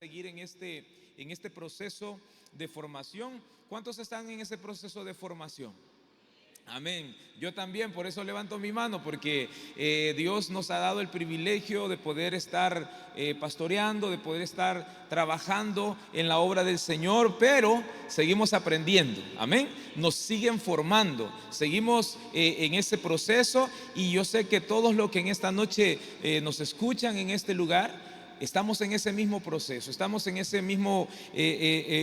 Seguir en este proceso de formación. ¿Cuántos están en ese proceso de formación? Amén. Yo también, por eso levanto mi mano, porque Dios nos ha dado el privilegio de poder estar pastoreando, de poder estar trabajando en la obra del Señor, pero seguimos aprendiendo. Amén. Nos siguen formando, seguimos en ese proceso, y yo sé que todos los que en esta noche nos escuchan en este lugar, estamos en ese mismo proceso, estamos en ese mismo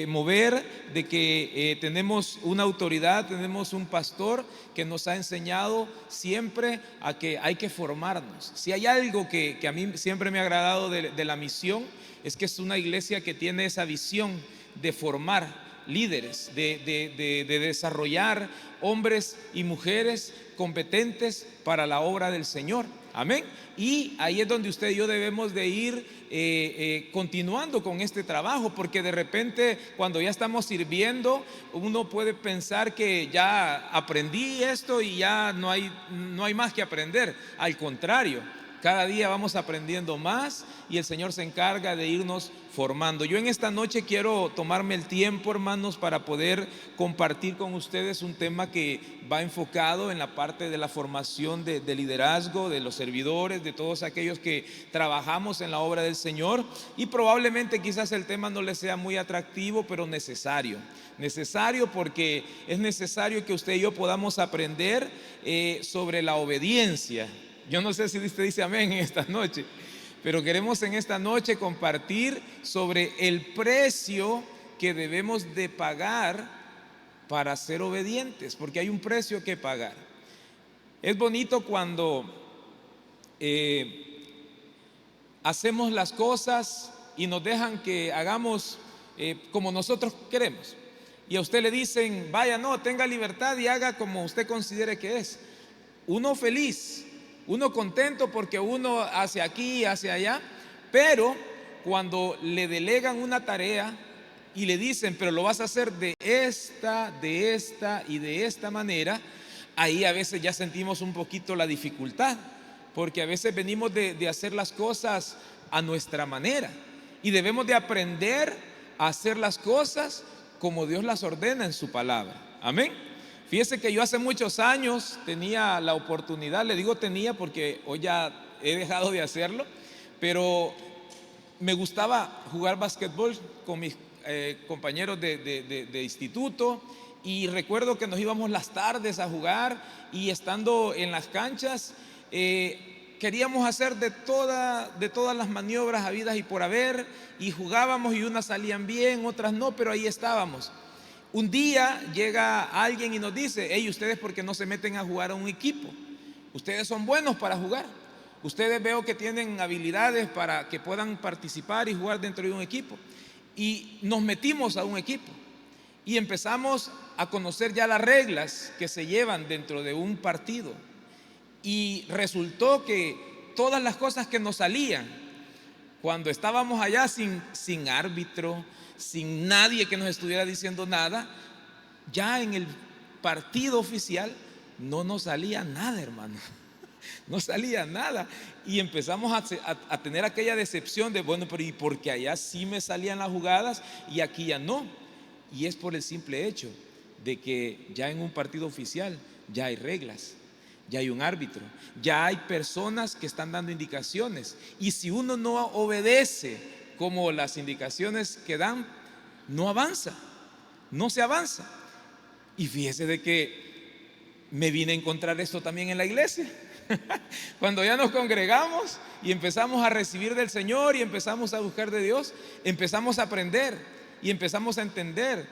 mover de que tenemos una autoridad, tenemos un pastor que nos ha enseñado siempre a que hay que formarnos. Si hay algo que a mí siempre me ha agradado de la misión, es que es una iglesia que tiene esa visión de formar líderes, de desarrollar hombres y mujeres competentes para la obra del Señor. Amén. Y ahí es donde usted y yo debemos de ir continuando con este trabajo, porque de repente cuando ya estamos sirviendo, uno puede pensar que ya aprendí esto y ya no hay más que aprender. Al contrario, cada día vamos aprendiendo más y el Señor se encarga de irnos formando. Yo en esta noche quiero tomarme el tiempo, hermanos, para poder compartir con ustedes un tema que va enfocado en la parte de la formación de liderazgo, de los servidores, de todos aquellos que trabajamos en la obra del Señor. Y probablemente quizás el tema no les sea muy atractivo, pero necesario porque es necesario que usted y yo podamos aprender sobre la obediencia. Yo no sé si usted dice amén en esta noche, pero queremos en esta noche compartir sobre el precio que debemos de pagar para ser obedientes, porque hay un precio que pagar. Es bonito cuando hacemos las cosas y nos dejan que hagamos como nosotros queremos, y a usted le dicen, vaya, no, tenga libertad y haga como usted considere que es. Uno feliz, uno contento porque uno hace aquí, hace allá, pero cuando le delegan una tarea y le dicen, pero lo vas a hacer de esta y de esta manera, ahí a veces ya sentimos un poquito la dificultad, porque a veces venimos de hacer las cosas a nuestra manera, y debemos de aprender a hacer las cosas como Dios las ordena en su palabra. Amén. Fíjese que yo hace muchos años tenía la oportunidad, le digo tenía porque hoy ya he dejado de hacerlo, pero me gustaba jugar basquetbol con mis compañeros de instituto, y recuerdo que nos íbamos las tardes a jugar, y estando en las canchas queríamos hacer de todas las maniobras habidas y por haber, y jugábamos, y unas salían bien, otras no, pero ahí estábamos. Un día llega alguien y nos dice, hey, ustedes, ¿por qué no se meten a jugar a un equipo? Ustedes son buenos para jugar, ustedes veo que tienen habilidades para que puedan participar y jugar dentro de un equipo. Y nos metimos a un equipo y empezamos a conocer ya las reglas que se llevan dentro de un partido, y resultó que todas las cosas que nos salían cuando estábamos allá sin árbitro, sin nadie que nos estuviera diciendo nada, ya en el partido oficial no nos salía nada, hermano. No salía nada, y empezamos a tener aquella decepción de, bueno, pero ¿y por qué allá sí me salían las jugadas y aquí ya no? Y es por el simple hecho de que ya en un partido oficial ya hay reglas, ya hay un árbitro, ya hay personas que están dando indicaciones, y si uno no obedece como las indicaciones que dan, no avanza, no se avanza. Y fíjese de que me vine a encontrar esto también en la iglesia. Cuando ya nos congregamos y empezamos a recibir del Señor y empezamos a buscar de Dios, empezamos a aprender y empezamos a entender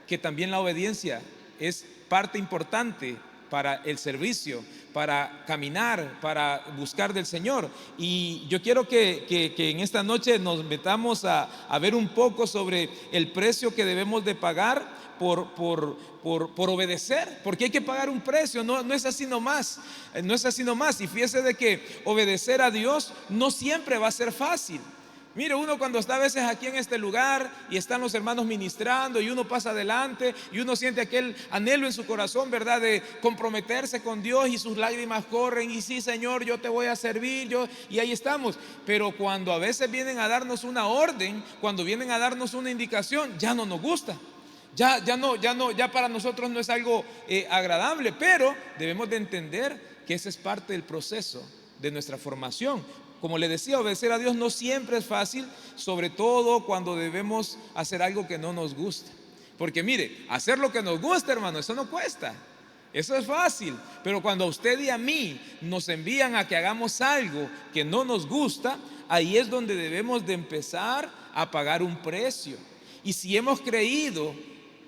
que también la obediencia es parte importante para el servicio, para caminar, para buscar del Señor. Y yo quiero que en esta noche nos metamos a ver un poco sobre el precio que debemos de pagar por obedecer, porque hay que pagar un precio, no es así nomás, no es así nomás. Y fíjese de que obedecer a Dios no siempre va a ser fácil. Mire, uno cuando está a veces aquí en este lugar y están los hermanos ministrando y uno pasa adelante y uno siente aquel anhelo en su corazón, ¿verdad?, de comprometerse con Dios, y sus lágrimas corren y sí, Señor, yo te voy a servir, y ahí estamos. Pero cuando a veces vienen a darnos una orden, cuando vienen a darnos una indicación, ya no nos gusta. Ya para nosotros no es algo agradable, pero debemos de entender que ese es parte del proceso de nuestra formación. Como le decía, obedecer a Dios no siempre es fácil, sobre todo cuando debemos hacer algo que no nos gusta. Porque mire, hacer lo que nos gusta, hermano, eso no cuesta, eso es fácil. Pero cuando a usted y a mí nos envían a que hagamos algo que no nos gusta, ahí es donde debemos de empezar a pagar un precio. Y si hemos creído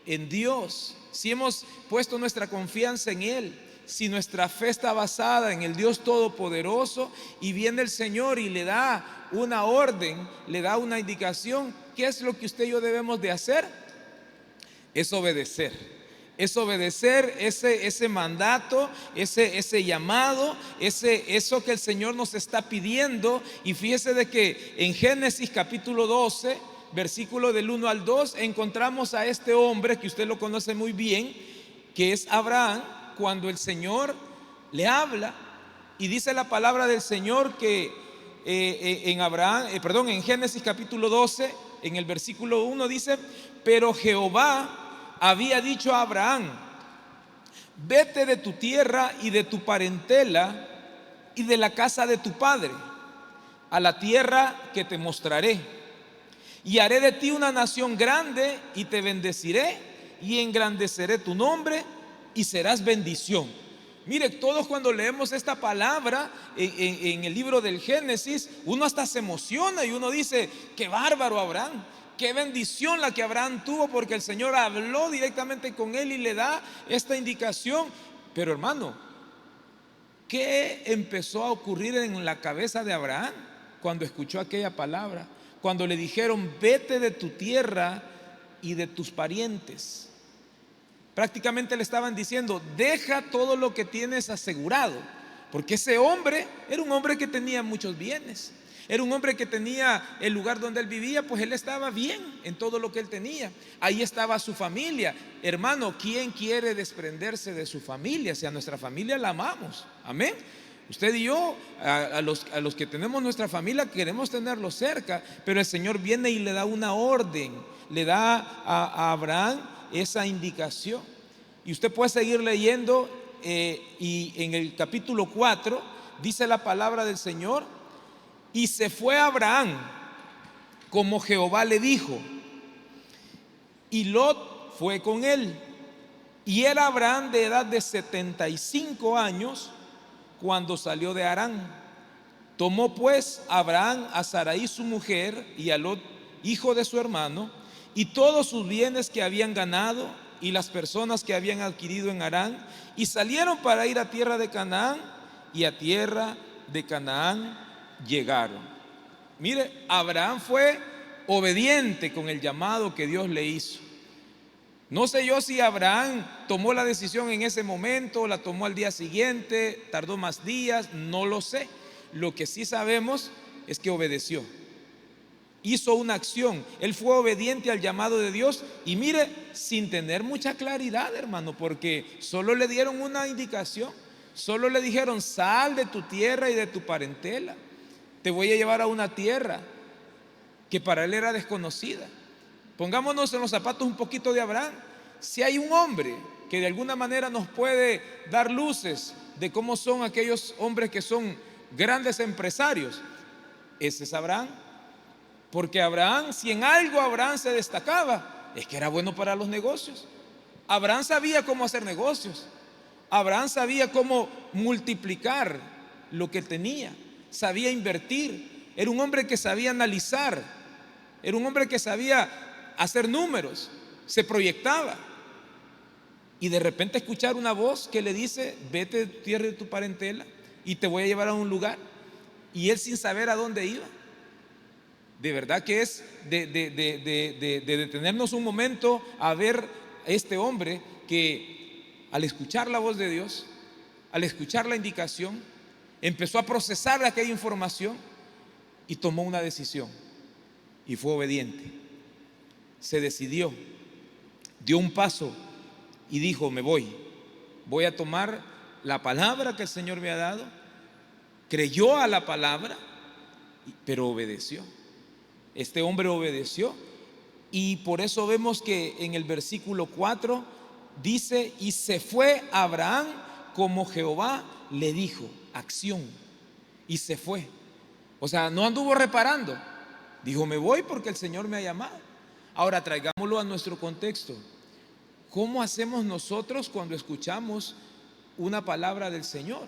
en Dios, si hemos puesto nuestra confianza en Él, si nuestra fe está basada en el Dios Todopoderoso y viene el Señor y le da una orden, le da una indicación, ¿qué es lo que usted y yo debemos de hacer? Es obedecer. Es obedecer ese mandato, ese llamado, eso que el Señor nos está pidiendo. Y fíjese de que en Génesis capítulo 12, versículo del 1 al 2, encontramos a este hombre que usted lo conoce muy bien, que es Abraham, cuando el Señor le habla. Y dice la palabra del Señor que en Génesis capítulo 12, en el versículo 1 dice: pero Jehová había dicho a Abraham: vete de tu tierra y de tu parentela y de la casa de tu padre a la tierra que te mostraré, y haré de ti una nación grande, y te bendeciré y engrandeceré tu nombre, y serás bendición. Mire, todos cuando leemos esta palabra en el libro del Génesis, uno hasta se emociona y uno dice: qué bárbaro Abraham, qué bendición la que Abraham tuvo, porque el Señor habló directamente con él y le da esta indicación. Pero hermano, ¿qué empezó a ocurrir en la cabeza de Abraham cuando escuchó aquella palabra? Cuando le dijeron: vete de tu tierra y de tus parientes. Prácticamente le estaban diciendo: deja todo lo que tienes asegurado, porque ese hombre era un hombre que tenía muchos bienes, era un hombre que tenía el lugar donde él vivía, pues él estaba bien en todo lo que él tenía. Ahí estaba su familia. Hermano, ¿quién quiere desprenderse de su familia? Si a nuestra familia la amamos, amén. Usted y yo, a los que tenemos nuestra familia, queremos tenerlos cerca, pero el Señor viene y le da una orden, le da a Abraham esa indicación. Y usted puede seguir leyendo, y en el capítulo 4 dice la palabra del Señor: y se fue Abraham como Jehová le dijo, y Lot fue con él. Y era Abraham de edad de 75 años cuando salió de Harán. Tomó pues Abraham a Sarai su mujer y a Lot hijo de su hermano, y todos sus bienes que habían ganado y las personas que habían adquirido en Harán, y salieron para ir a tierra de Canaán, y a tierra de Canaán llegaron. Mire, Abraham fue obediente con el llamado que Dios le hizo. No sé yo si Abraham tomó la decisión en ese momento, la tomó al día siguiente, tardó más días, no lo sé. Lo que sí sabemos es que obedeció, hizo una acción. Él fue obediente al llamado de Dios, y mire, sin tener mucha claridad, hermano, porque solo le dieron una indicación, solo le dijeron: sal de tu tierra y de tu parentela, te voy a llevar a una tierra que para él era desconocida. Pongámonos en los zapatos un poquito de Abraham. Si hay un hombre que de alguna manera nos puede dar luces de cómo son aquellos hombres que son grandes empresarios, ese es Abraham. Porque Abraham, si en algo Abraham se destacaba, es que era bueno para los negocios. Abraham sabía cómo hacer negocios. Abraham sabía cómo multiplicar lo que tenía, sabía invertir. Era un hombre que sabía analizar, era un hombre que sabía hacer números, se proyectaba. Y de repente escuchar una voz que le dice: vete de tu tierra y de tu parentela y te voy a llevar a un lugar. Y él sin saber a dónde iba. De verdad que es de detenernos un momento a ver a este hombre que, al escuchar la voz de Dios, al escuchar la indicación, empezó a procesar aquella información y tomó una decisión. y fue obediente. Se decidió, dio un paso y dijo: me voy a tomar la palabra que el Señor me ha dado. Creyó a la palabra, pero obedeció. Este hombre obedeció, y por eso vemos que en el versículo 4 dice: y se fue Abraham como Jehová le dijo. Acción. Y se fue. O sea, no anduvo reparando. Dijo: me voy porque el Señor me ha llamado. Ahora traigámoslo a nuestro contexto. ¿Cómo hacemos nosotros cuando escuchamos una palabra del Señor?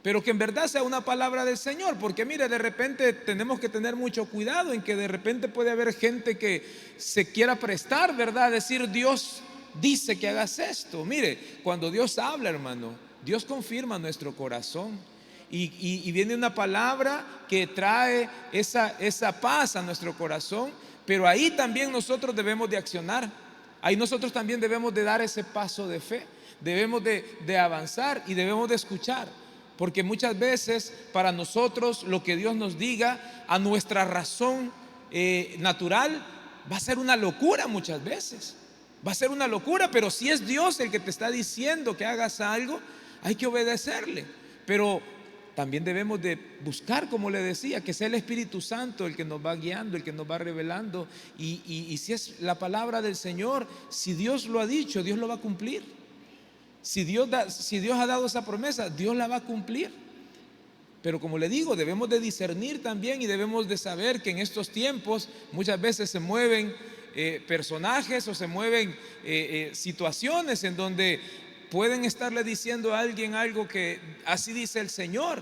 Pero que en verdad sea una palabra del Señor, porque mire, de repente tenemos que tener mucho cuidado en que de repente puede haber gente que se quiera prestar, ¿verdad? Decir: Dios dice que hagas esto. Mire, cuando Dios habla, hermano, Dios confirma nuestro corazón. Y viene una palabra que trae esa paz a nuestro corazón, pero ahí también nosotros debemos de accionar. Ahí nosotros también debemos de dar ese paso de fe. Debemos de avanzar y debemos de escuchar. Porque muchas veces para nosotros lo que Dios nos diga a nuestra razón natural va a ser una locura muchas veces. Va a ser una locura, pero si es Dios el que te está diciendo que hagas algo, hay que obedecerle. Pero también debemos de buscar, como le decía, que sea el Espíritu Santo el que nos va guiando, el que nos va revelando. Y si es la palabra del Señor, si Dios lo ha dicho, Dios lo va a cumplir. Si Dios ha dado esa promesa, Dios la va a cumplir. Pero como le digo, debemos de discernir también y debemos de saber que en estos tiempos muchas veces se mueven personajes o se mueven situaciones en donde pueden estarle diciendo a alguien algo que así dice el Señor,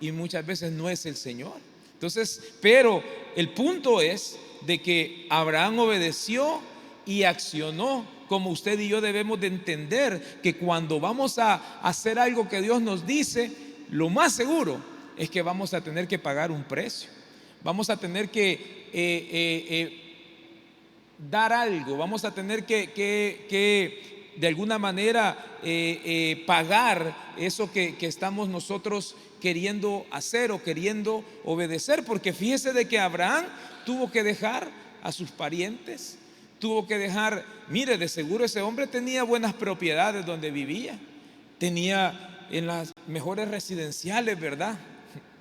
y muchas veces no es el Señor. Entonces, pero el punto es de que Abraham obedeció y accionó. Como usted y yo debemos de entender que cuando vamos a hacer algo que Dios nos dice, lo más seguro es que vamos a tener que pagar un precio. Vamos a tener que dar algo. Vamos a tener que de alguna manera pagar eso que estamos nosotros queriendo hacer o queriendo obedecer. Porque fíjese de que Abraham tuvo que dejar a sus parientes. Tuvo que dejar, mire, de seguro ese hombre tenía buenas propiedades donde vivía. Tenía en las mejores residenciales, ¿verdad?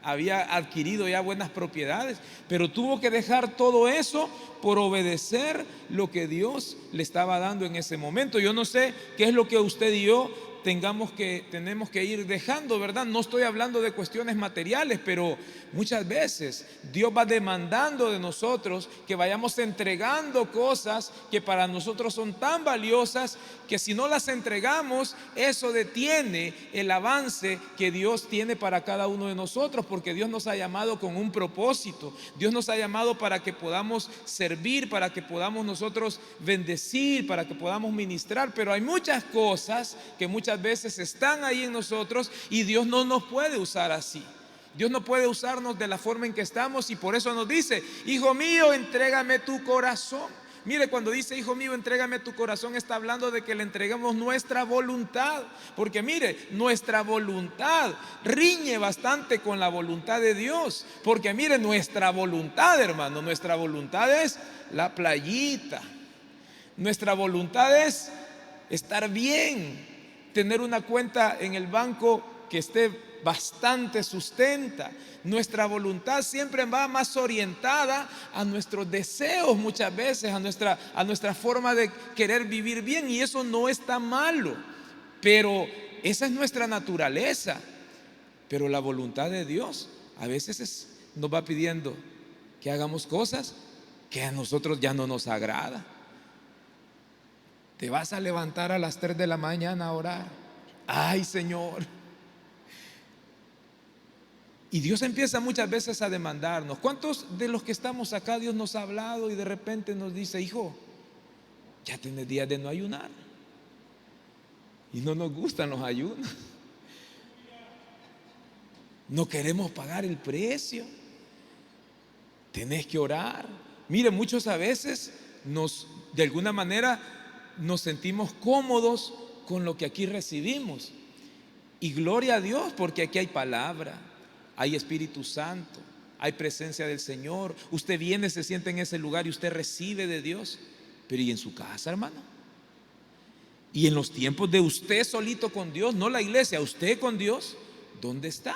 Había adquirido ya buenas propiedades, pero tuvo que dejar todo eso por obedecer lo que Dios le estaba dando en ese momento. Yo no sé qué es lo que usted y yo tenemos que ir dejando, ¿verdad? No estoy hablando de cuestiones materiales, pero muchas veces Dios va demandando de nosotros que vayamos entregando cosas que para nosotros son tan valiosas que si no las entregamos, eso detiene el avance que Dios tiene para cada uno de nosotros, porque Dios nos ha llamado con un propósito. Dios nos ha llamado para que podamos servir, para que podamos nosotros bendecir, para que podamos ministrar, pero hay muchas cosas que muchas veces están ahí en nosotros y Dios no nos puede usar así. Dios no puede usarnos de la forma en que estamos, y por eso nos dice: hijo mío, entrégame tu corazón. Mire, cuando dice hijo mío, entrégame tu corazón, está hablando de que le entreguemos nuestra voluntad. Porque mire, nuestra voluntad riñe bastante con la voluntad de Dios. Porque mire, nuestra voluntad, hermano, nuestra voluntad es la playita. Nuestra voluntad es estar bien, tener una cuenta en el banco que esté bastante sustenta. Nuestra voluntad siempre va más orientada a nuestros deseos, muchas veces a nuestra forma de querer vivir bien, y eso no está malo, pero esa es nuestra naturaleza. Pero la voluntad de Dios a veces nos va pidiendo que hagamos cosas que a nosotros ya no nos agrada. Te vas a levantar a las 3 de la mañana a orar. Ay, Señor. Y Dios empieza muchas veces a demandarnos. ¿Cuántos de los que estamos acá Dios nos ha hablado y de repente nos dice: hijo, ya tienes días de no ayunar? Y no nos gustan los ayunos. No queremos pagar el precio. Tenés que orar. Mire, muchos a veces de alguna manera nos sentimos cómodos con lo que aquí recibimos. Y gloria a Dios, porque aquí hay palabra, hay Espíritu Santo, hay presencia del Señor, usted viene, se sienta en ese lugar y usted recibe de Dios. Pero ¿y en su casa, hermano? Y en los tiempos de usted solito con Dios, no la iglesia, usted con Dios, ¿dónde está?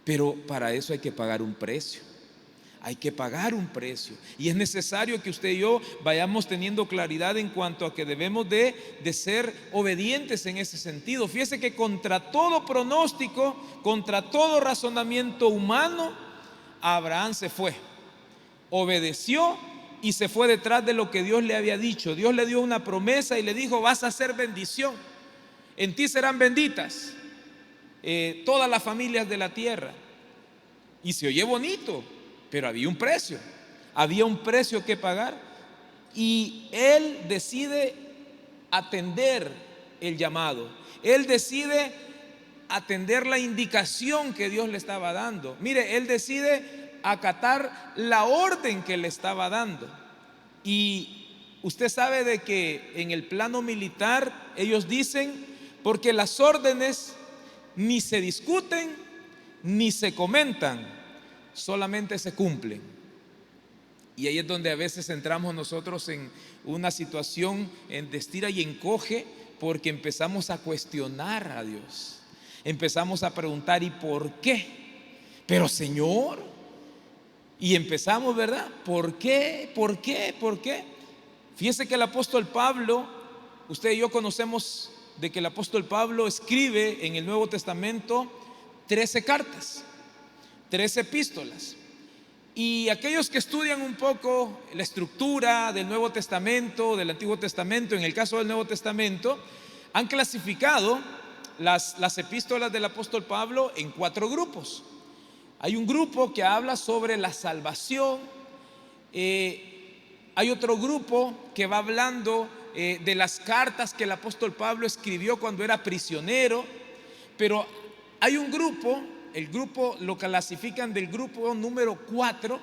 Pero para eso hay que pagar un precio. Hay que pagar un precio. Y es necesario que usted y yo vayamos teniendo claridad en cuanto a que debemos de ser obedientes en ese sentido. Fíjese que contra todo pronóstico, contra todo razonamiento humano, Abraham se fue, obedeció y se fue detrás de lo que Dios le había dicho. Dios le dio una promesa y le dijo: vas a ser bendición, en ti serán benditas todas las familias de la tierra. Y se oye bonito, pero había un precio que pagar. Y él decide atender el llamado, él decide atender la indicación que Dios le estaba dando. Mire, él decide acatar la orden que le estaba dando. Y usted sabe de que en el plano militar ellos dicen: porque las órdenes ni se discuten ni se comentan, solamente se cumplen. Y ahí es donde a veces entramos nosotros en una situación de estira y encoge, porque empezamos a cuestionar a Dios, empezamos a preguntar: ¿y por qué? Pero Señor, y empezamos, ¿verdad? ¿Por qué? ¿Por qué? ¿Por qué? Fíjese que el apóstol Pablo, usted y yo conocemos de que el apóstol Pablo escribe en el Nuevo Testamento 13 cartas, 13 epístolas. Y aquellos que estudian un poco la estructura del Nuevo Testamento, del Antiguo Testamento, en el caso del Nuevo Testamento, han clasificado las epístolas del apóstol Pablo en 4 grupos. Hay un grupo que habla sobre la salvación, hay otro grupo que va hablando de las cartas que el apóstol Pablo escribió cuando era prisionero, pero hay un grupo, el grupo lo clasifican del grupo número 4,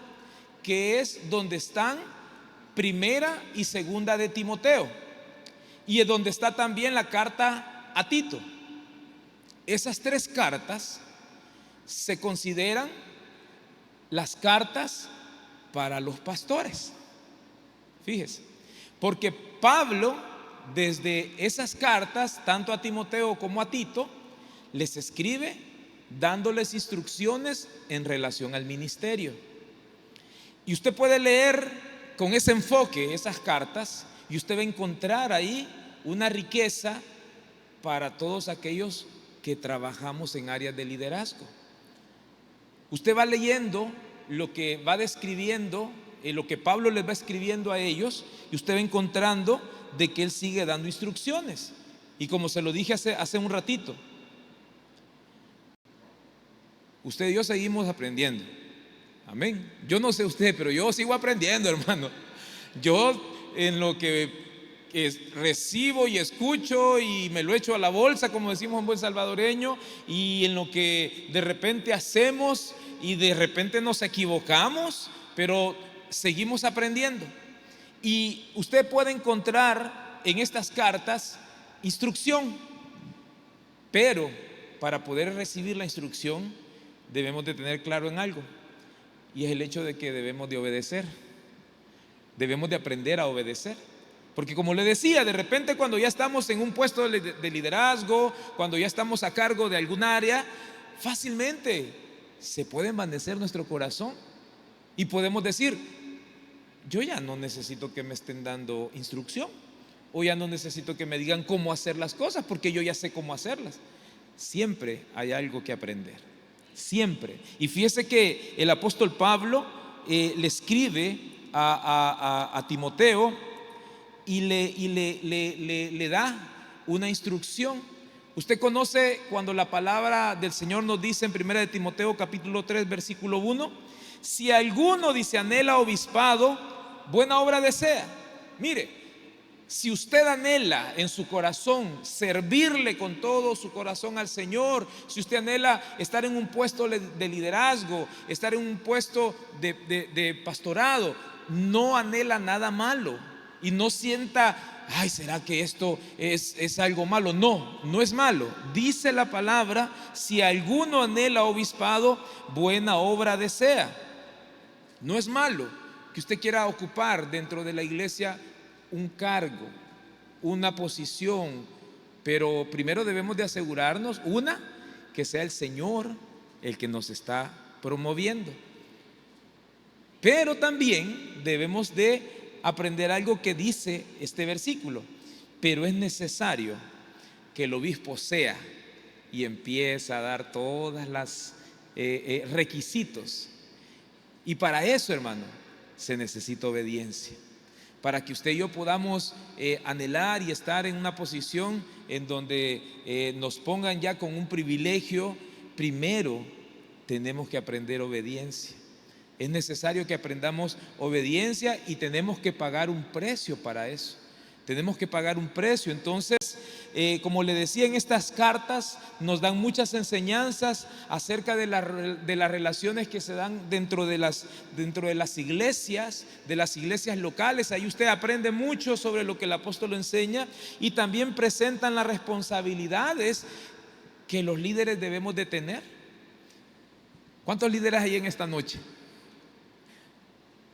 que es donde están primera y segunda de Timoteo, y es donde está también la carta a Tito. Esas 3 cartas se consideran las cartas para los pastores. Fíjese, porque Pablo desde esas cartas, tanto a Timoteo como a Tito, les escribe dándoles instrucciones en relación al ministerio. Y usted puede leer con ese enfoque esas cartas y usted va a encontrar ahí una riqueza para todos aquellos que trabajamos en áreas de liderazgo. Usted va leyendo lo que va describiendo, lo que Pablo les va escribiendo a ellos, y usted va encontrando de que él sigue dando instrucciones. Y como se lo dije hace un ratito, usted y yo seguimos aprendiendo. Amén. Yo no sé usted, pero yo sigo aprendiendo, hermano. Yo en lo que recibo y escucho y me lo echo a la bolsa, como decimos en buen salvadoreño, y en lo que de repente hacemos y de repente nos equivocamos, pero seguimos aprendiendo. Y usted puede encontrar en estas cartas instrucción, pero para poder recibir la instrucción debemos de tener claro en algo, y es el hecho de que debemos de obedecer. Debemos de aprender a obedecer, porque como le decía, de repente cuando ya estamos en un puesto de liderazgo, cuando ya estamos a cargo de algún área, fácilmente se puede envanecer nuestro corazón y podemos decir: yo ya no necesito que me estén dando instrucción, o ya no necesito que me digan cómo hacer las cosas, porque yo ya sé cómo hacerlas. Siempre hay algo que aprender, siempre. Y fíjese que el apóstol Pablo le escribe a Timoteo y le da una instrucción. Usted conoce cuando la palabra del Señor nos dice en 1 de Timoteo capítulo 3 versículo 1: si alguno, dice, anhela obispado, buena obra desea. Mire, si usted anhela en su corazón servirle con todo su corazón al Señor, si usted anhela estar en un puesto de liderazgo, estar en un puesto de pastorado, no anhela nada malo y no sienta: ay, ¿será que esto es algo malo? No, no es malo. Dice la palabra: si alguno anhela obispado, buena obra desea. No es malo que usted quiera ocupar dentro de la iglesia un cargo, una posición, pero primero debemos de asegurarnos, que sea el Señor el que nos está promoviendo. Pero también debemos de aprender algo que dice este versículo: pero es necesario que el obispo sea, y empieza a dar todas las requisitos. Y para eso, hermano, se necesita obediencia. Para que usted y yo podamos anhelar y estar en una posición en donde nos pongan ya con un privilegio, primero tenemos que aprender obediencia. Es necesario que aprendamos obediencia y tenemos que pagar un precio para eso. Tenemos que pagar un precio. Entonces, como le decía, en estas cartas nos dan muchas enseñanzas acerca de las relaciones que se dan dentro de las iglesias locales. Ahí usted aprende mucho sobre lo que el apóstol enseña, y también presentan las responsabilidades que los líderes debemos de tener. ¿Cuántos líderes hay en esta noche?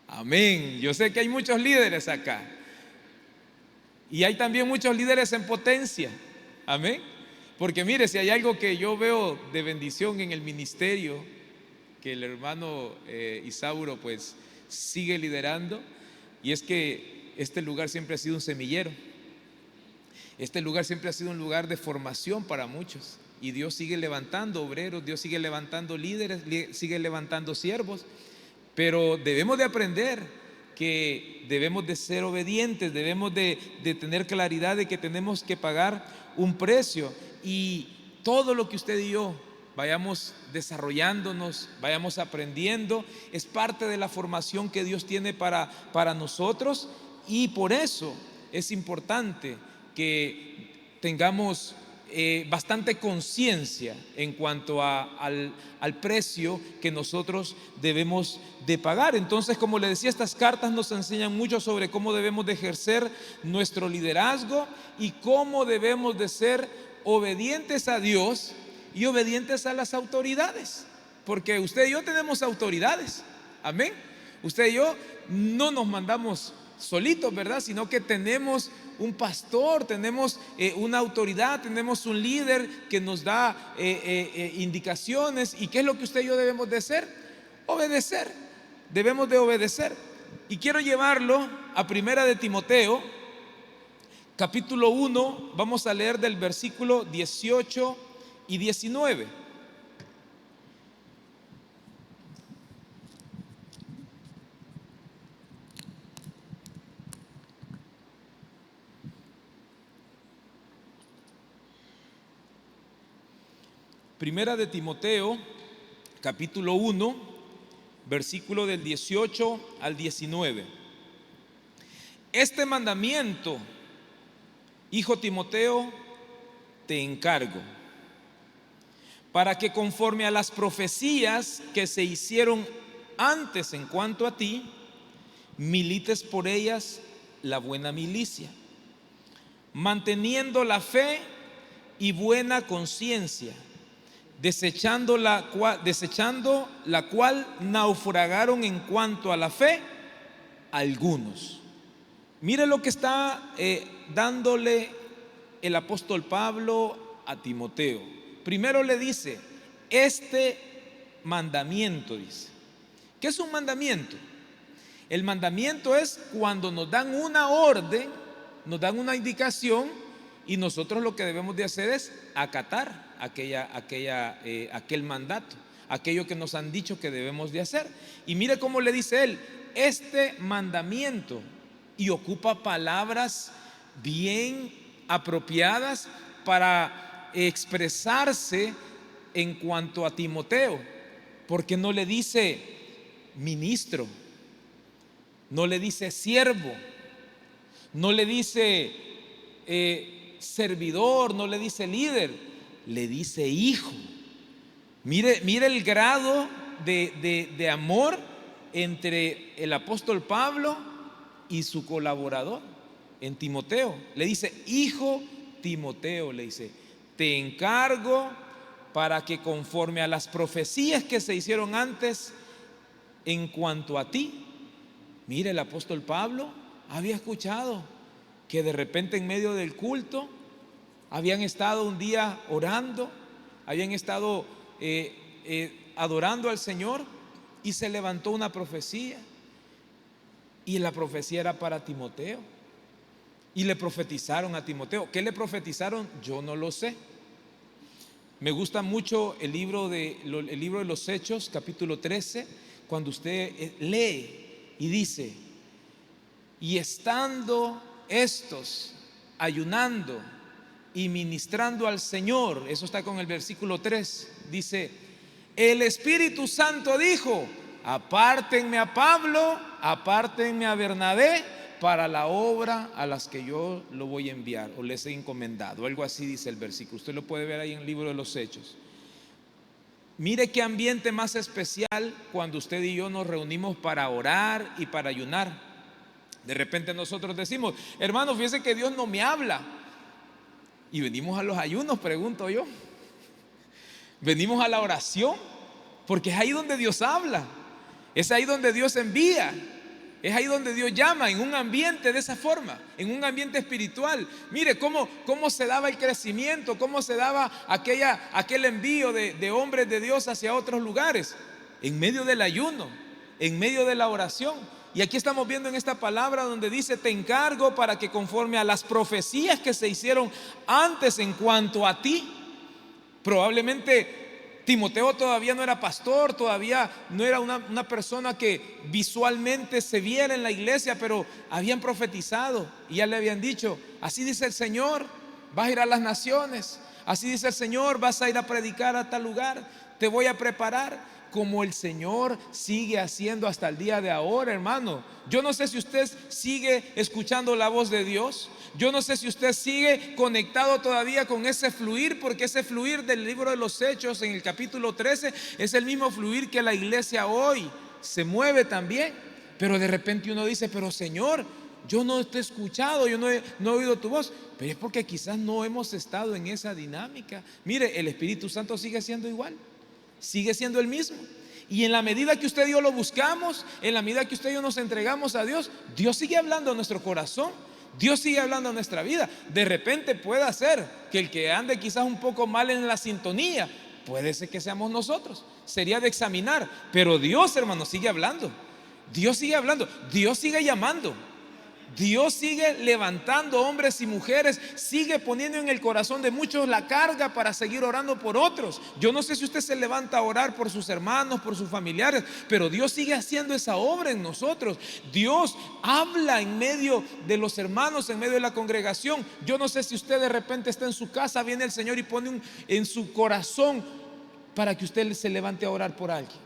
Amén. Yo sé que hay muchos líderes acá. Y hay también muchos líderes en potencia. Amén. Porque mire, si hay algo que yo veo de bendición en el ministerio, que el hermano Isauro pues sigue liderando, y es que este lugar siempre ha sido un semillero. Este lugar siempre ha sido un lugar de formación para muchos. Y Dios sigue levantando obreros, Dios sigue levantando líderes, sigue levantando siervos. Pero debemos de aprender que debemos de ser obedientes, debemos de tener claridad de que tenemos que pagar un precio. Y todo lo que usted y yo vayamos desarrollándonos, vayamos aprendiendo, es parte de la formación que Dios tiene para nosotros. Y por eso es importante que tengamos bastante conciencia en cuanto al precio que nosotros debemos de pagar. Entonces, como le decía, estas cartas nos enseñan mucho sobre cómo debemos de ejercer nuestro liderazgo y cómo debemos de ser obedientes a Dios y obedientes a las autoridades, porque usted y yo tenemos autoridades. Amén. Usted y yo no nos mandamos solitos, ¿verdad? Sino que tenemos un pastor, tenemos una autoridad, tenemos un líder que nos da indicaciones. ¿Y qué es lo que usted y yo debemos de hacer? Obedecer. Debemos de obedecer. Y quiero llevarlo a Primera de Timoteo, capítulo 1. Vamos a leer del versículo 18 y 19. Primera de Timoteo, capítulo 1, versículo del 18 al 19. Este mandamiento, hijo Timoteo, te encargo, para que conforme a las profecías que se hicieron antes en cuanto a ti, milites por ellas la buena milicia, manteniendo la fe y buena conciencia, desechando la cual naufragaron en cuanto a la fe algunos. Mire lo que está dándole el apóstol Pablo a Timoteo. Primero le dice, este mandamiento, dice. ¿Qué es un mandamiento? El mandamiento es cuando nos dan una orden, nos dan una indicación, y nosotros lo que debemos de hacer es acatar aquel mandato, aquello que nos han dicho que debemos de hacer. Y mire cómo le dice él, este mandamiento, y ocupa palabras bien apropiadas para expresarse en cuanto a Timoteo, porque no le dice ministro, no le dice siervo, no le dice servidor, no le dice líder, le dice hijo. Mire el grado de amor entre el apóstol Pablo y su colaborador en Timoteo. Le dice, hijo Timoteo, le dice, te encargo para que conforme a las profecías que se hicieron antes en cuanto a ti. Mire, el apóstol Pablo había escuchado que de repente en medio del culto habían estado un día orando, habían estado adorando al Señor, y se levantó una profecía, y la profecía era para Timoteo, y le profetizaron a Timoteo. ¿Qué le profetizaron? Yo no lo sé. Me gusta mucho el libro de los Hechos, capítulo 13, cuando usted lee y dice: y estando estos ayunando y ministrando al Señor, eso está con el versículo 3, dice: el Espíritu Santo dijo: apártenme a Pablo, apártenme a Bernabé para la obra a las que yo lo voy a enviar o les he encomendado. Algo así dice el versículo. Usted lo puede ver ahí en el libro de los Hechos. Mire qué ambiente más especial cuando usted y yo nos reunimos para orar y para ayunar. De repente nosotros decimos: hermano, fíjese que Dios no me habla. Y venimos a los ayunos, pregunto yo. Venimos a la oración, porque es ahí donde Dios habla, es ahí donde Dios envía, es ahí donde Dios llama, en un ambiente de esa forma, en un ambiente espiritual. Mire cómo se daba el crecimiento, cómo se daba aquel envío de hombres de Dios hacia otros lugares, en medio del ayuno, en medio de la oración. Y aquí estamos viendo en esta palabra donde dice: te encargo para que conforme a las profecías que se hicieron antes en cuanto a ti. Probablemente Timoteo todavía no era pastor, todavía no era una persona que visualmente se viera en la iglesia, pero habían profetizado y ya le habían dicho: así dice el Señor, vas a ir a las naciones, así dice el Señor, vas a ir a predicar a tal lugar, te voy a preparar. Como el Señor sigue haciendo hasta el día de ahora, hermano. Yo no sé si usted sigue escuchando la voz de Dios. Yo no sé si usted sigue conectado todavía con ese fluir, porque ese fluir del libro de los Hechos en el capítulo 13 es el mismo fluir que la iglesia hoy se mueve también. Pero de repente uno dice: pero Señor, yo no te he escuchado, yo no he oído tu voz. Pero es porque quizás no hemos estado en esa dinámica. Mire, el Espíritu Santo sigue siendo igual, sigue siendo el mismo. Y en la medida que usted y yo lo buscamos, en la medida que usted y yo nos entregamos a Dios, Dios sigue hablando a nuestro corazón, Dios sigue hablando a nuestra vida. De repente puede ser que el que ande quizás un poco mal en la sintonía, puede ser que seamos nosotros. Sería de examinar. Pero Dios, hermano, sigue hablando. Dios sigue hablando, Dios sigue llamando, Dios sigue levantando hombres y mujeres, sigue poniendo en el corazón de muchos la carga para seguir orando por otros. Yo no sé si usted se levanta a orar por sus hermanos, por sus familiares, pero Dios sigue haciendo esa obra en nosotros. Dios habla en medio de los hermanos, en medio de la congregación. Yo no sé si usted de repente está en su casa, viene el Señor y pone en su corazón para que usted se levante a orar por alguien,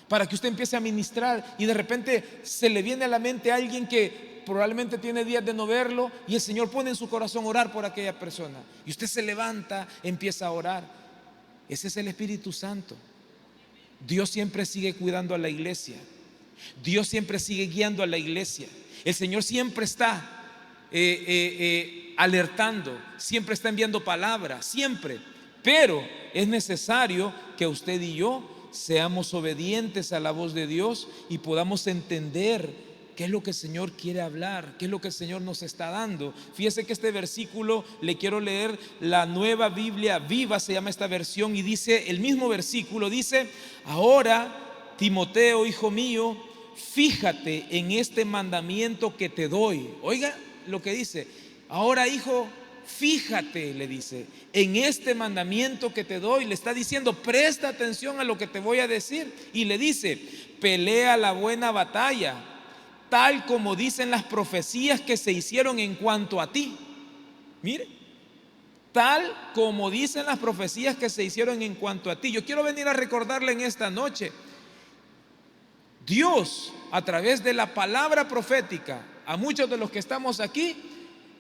para que usted empiece a ministrar, y de repente se le viene a la mente a alguien que probablemente tiene días de no verlo, y el Señor pone en su corazón orar por aquella persona, y usted se levanta, empieza a orar. Ese es el Espíritu Santo. Dios siempre sigue cuidando a la iglesia, Dios siempre sigue guiando a la iglesia. El Señor siempre está alertando, siempre está enviando palabras, siempre. Pero es necesario que usted y yo seamos obedientes a la voz de Dios y podamos entender qué es lo que el Señor quiere hablar, qué es lo que el Señor nos está dando. Fíjese que este versículo le quiero leer, la Nueva Biblia Viva se llama esta versión, y dice, el mismo versículo dice: ahora, Timoteo, hijo mío, fíjate en este mandamiento que te doy. Oiga lo que dice: ahora, hijo, fíjate, le dice, en este mandamiento que te doy. Le está diciendo: presta atención a lo que te voy a decir. Y le dice: pelea la buena batalla, tal como dicen las profecías que se hicieron en cuanto a ti. Mire, tal como dicen las profecías que se hicieron en cuanto a ti. Yo quiero venir a recordarle en esta noche, Dios, a través de la palabra profética, a muchos de los que estamos aquí,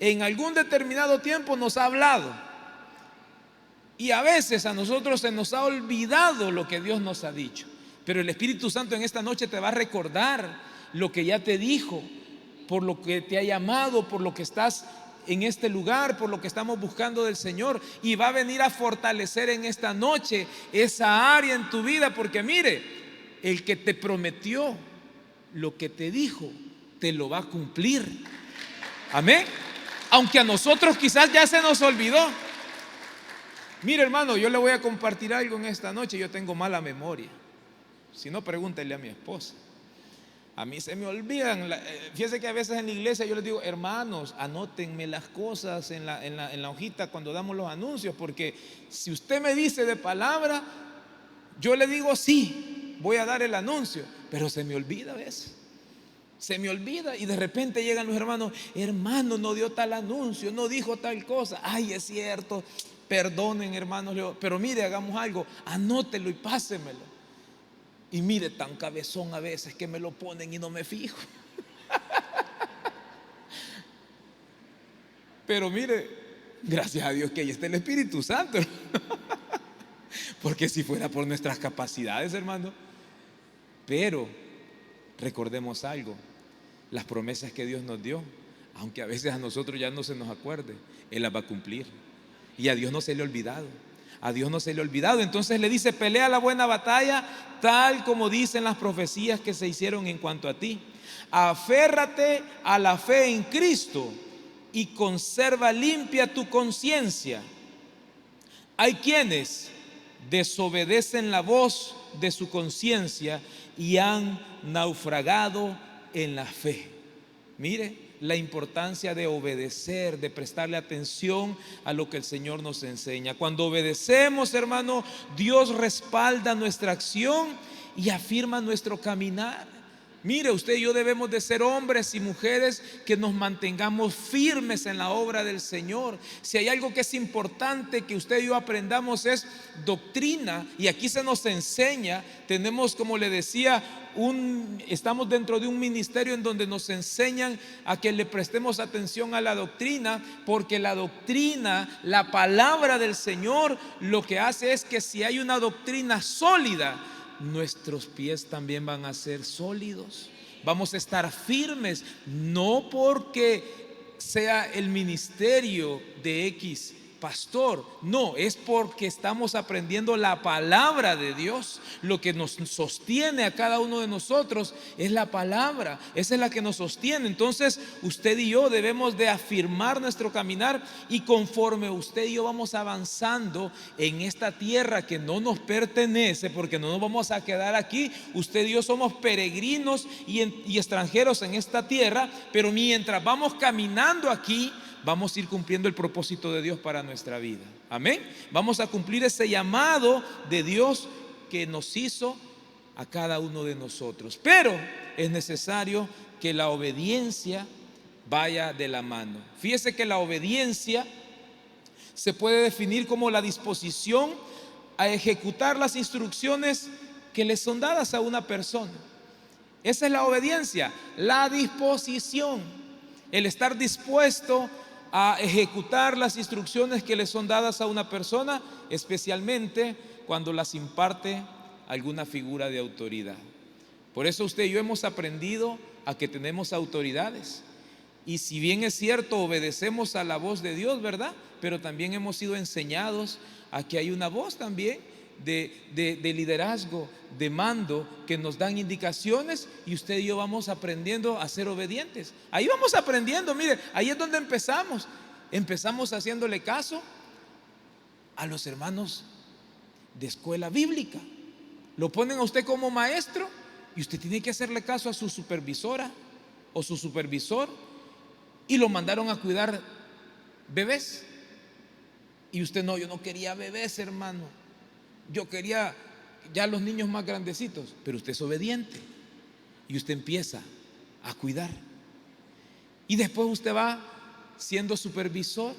en algún determinado tiempo nos ha hablado, y a veces a nosotros se nos ha olvidado lo que Dios nos ha dicho. Pero el Espíritu Santo en esta noche te va a recordar lo que ya te dijo, por lo que te ha llamado, por lo que estás en este lugar, por lo que estamos buscando del Señor, y va a venir a fortalecer en esta noche esa área en tu vida. Porque mire, el que te prometió lo que te dijo, te lo va a cumplir. Amén. Aunque a nosotros quizás ya se nos olvidó. Mire, hermano, yo le voy a compartir algo en esta noche. Yo tengo mala memoria. Si no, pregúntele a mi esposa. A mí se me olvidan. Fíjese que a veces en la iglesia yo les digo: hermanos, anótenme las cosas en la hojita cuando damos los anuncios, porque si usted me dice de palabra, yo le digo sí, voy a dar el anuncio, pero se me olvida a veces. Se me olvida y de repente llegan los hermanos: hermano, no dio tal anuncio, no dijo tal cosa. Ay, es cierto, perdonen, hermanos, pero mire, hagamos algo, anótelo y pásemelo. Y mire, tan cabezón a veces que me lo ponen y no me fijo. Pero mire, gracias a Dios que ahí está el Espíritu Santo. Porque si fuera por nuestras capacidades, hermano. Pero recordemos algo: las promesas que Dios nos dio, aunque a veces a nosotros ya no se nos acuerde, Él las va a cumplir. Y a Dios no se le ha olvidado. A Dios no se le ha olvidado. Entonces le dice: pelea la buena batalla, tal como dicen las profecías que se hicieron en cuanto a ti. Aférrate a la fe en Cristo y conserva limpia tu conciencia. Hay quienes desobedecen la voz de su conciencia y han naufragado en la fe. Mire la importancia de obedecer, de prestarle atención a lo que el Señor nos enseña. Cuando obedecemos, hermano, Dios respalda nuestra acción y afirma nuestro caminar. Mire, usted y yo debemos de ser hombres y mujeres que nos mantengamos firmes en la obra del Señor. Si hay algo que es importante que usted y yo aprendamos, es doctrina. Y aquí se nos enseña. Tenemos, como le decía, estamos dentro de un ministerio en donde nos enseñan a que le prestemos atención a la doctrina, porque la doctrina, la palabra del Señor, lo que hace es que si hay una doctrina sólida, nuestros pies también van a ser sólidos. Vamos a estar firmes, no porque sea el ministerio de X pastor, no, es porque estamos aprendiendo la palabra de Dios. Lo que nos sostiene a cada uno de nosotros es la palabra, esa es la que nos sostiene. Entonces usted y yo debemos de afirmar nuestro caminar, y conforme usted y yo vamos avanzando en esta tierra que no nos pertenece, porque no nos vamos a quedar aquí, usted y yo somos peregrinos y extranjeros en esta tierra, pero mientras vamos caminando aquí, vamos a ir cumpliendo el propósito de Dios para nuestra vida. Amén. Vamos a cumplir ese llamado de Dios que nos hizo a cada uno de nosotros. Pero es necesario que la obediencia vaya de la mano. Fíjese que la obediencia se puede definir como la disposición a ejecutar las instrucciones que le son dadas a una persona. Esa es la obediencia, la disposición, el estar dispuesto a ejecutar las instrucciones que le son dadas a una persona, especialmente cuando las imparte alguna figura de autoridad. Por eso usted y yo hemos aprendido a que tenemos autoridades, y si bien es cierto, obedecemos a la voz de Dios, ¿verdad? Pero también hemos sido enseñados a que hay una voz también de liderazgo, de mando, que nos dan indicaciones, y usted y yo vamos aprendiendo a ser obedientes. Ahí vamos aprendiendo, mire, ahí es donde empezamos haciéndole caso a los hermanos de escuela bíblica. Lo ponen a usted como maestro y usted tiene que hacerle caso a su supervisora o su supervisor, y lo mandaron a cuidar bebés, y usted: no, yo no quería bebés, hermano, yo quería ya los niños más grandecitos. Pero usted es obediente y usted empieza a cuidar, y después usted va siendo supervisor,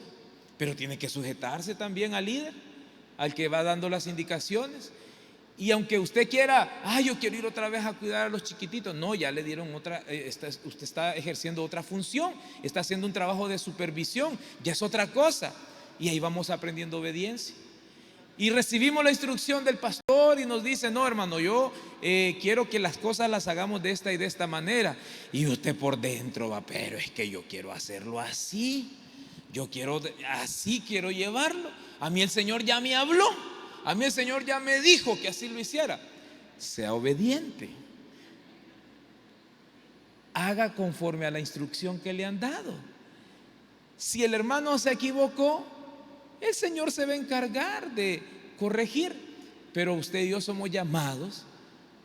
pero tiene que sujetarse también al líder, al que va dando las indicaciones. Y aunque usted quiera: yo quiero ir otra vez a cuidar a los chiquititos, no, ya le dieron otra, usted está ejerciendo otra función, está haciendo un trabajo de supervisión, ya es otra cosa. Y ahí vamos aprendiendo obediencia. Y recibimos la instrucción del pastor y nos dice: no, hermano, yo quiero que las cosas las hagamos de esta y de esta manera. Y usted por dentro va: pero es que yo quiero hacerlo así, yo quiero así, quiero llevarlo. A mí el Señor ya me habló, a mí el Señor ya me dijo que así lo hiciera. sea obediente. Haga conforme a la instrucción que le han dado. Si el hermano se equivocó, el Señor se va a encargar de corregir, pero usted y yo somos llamados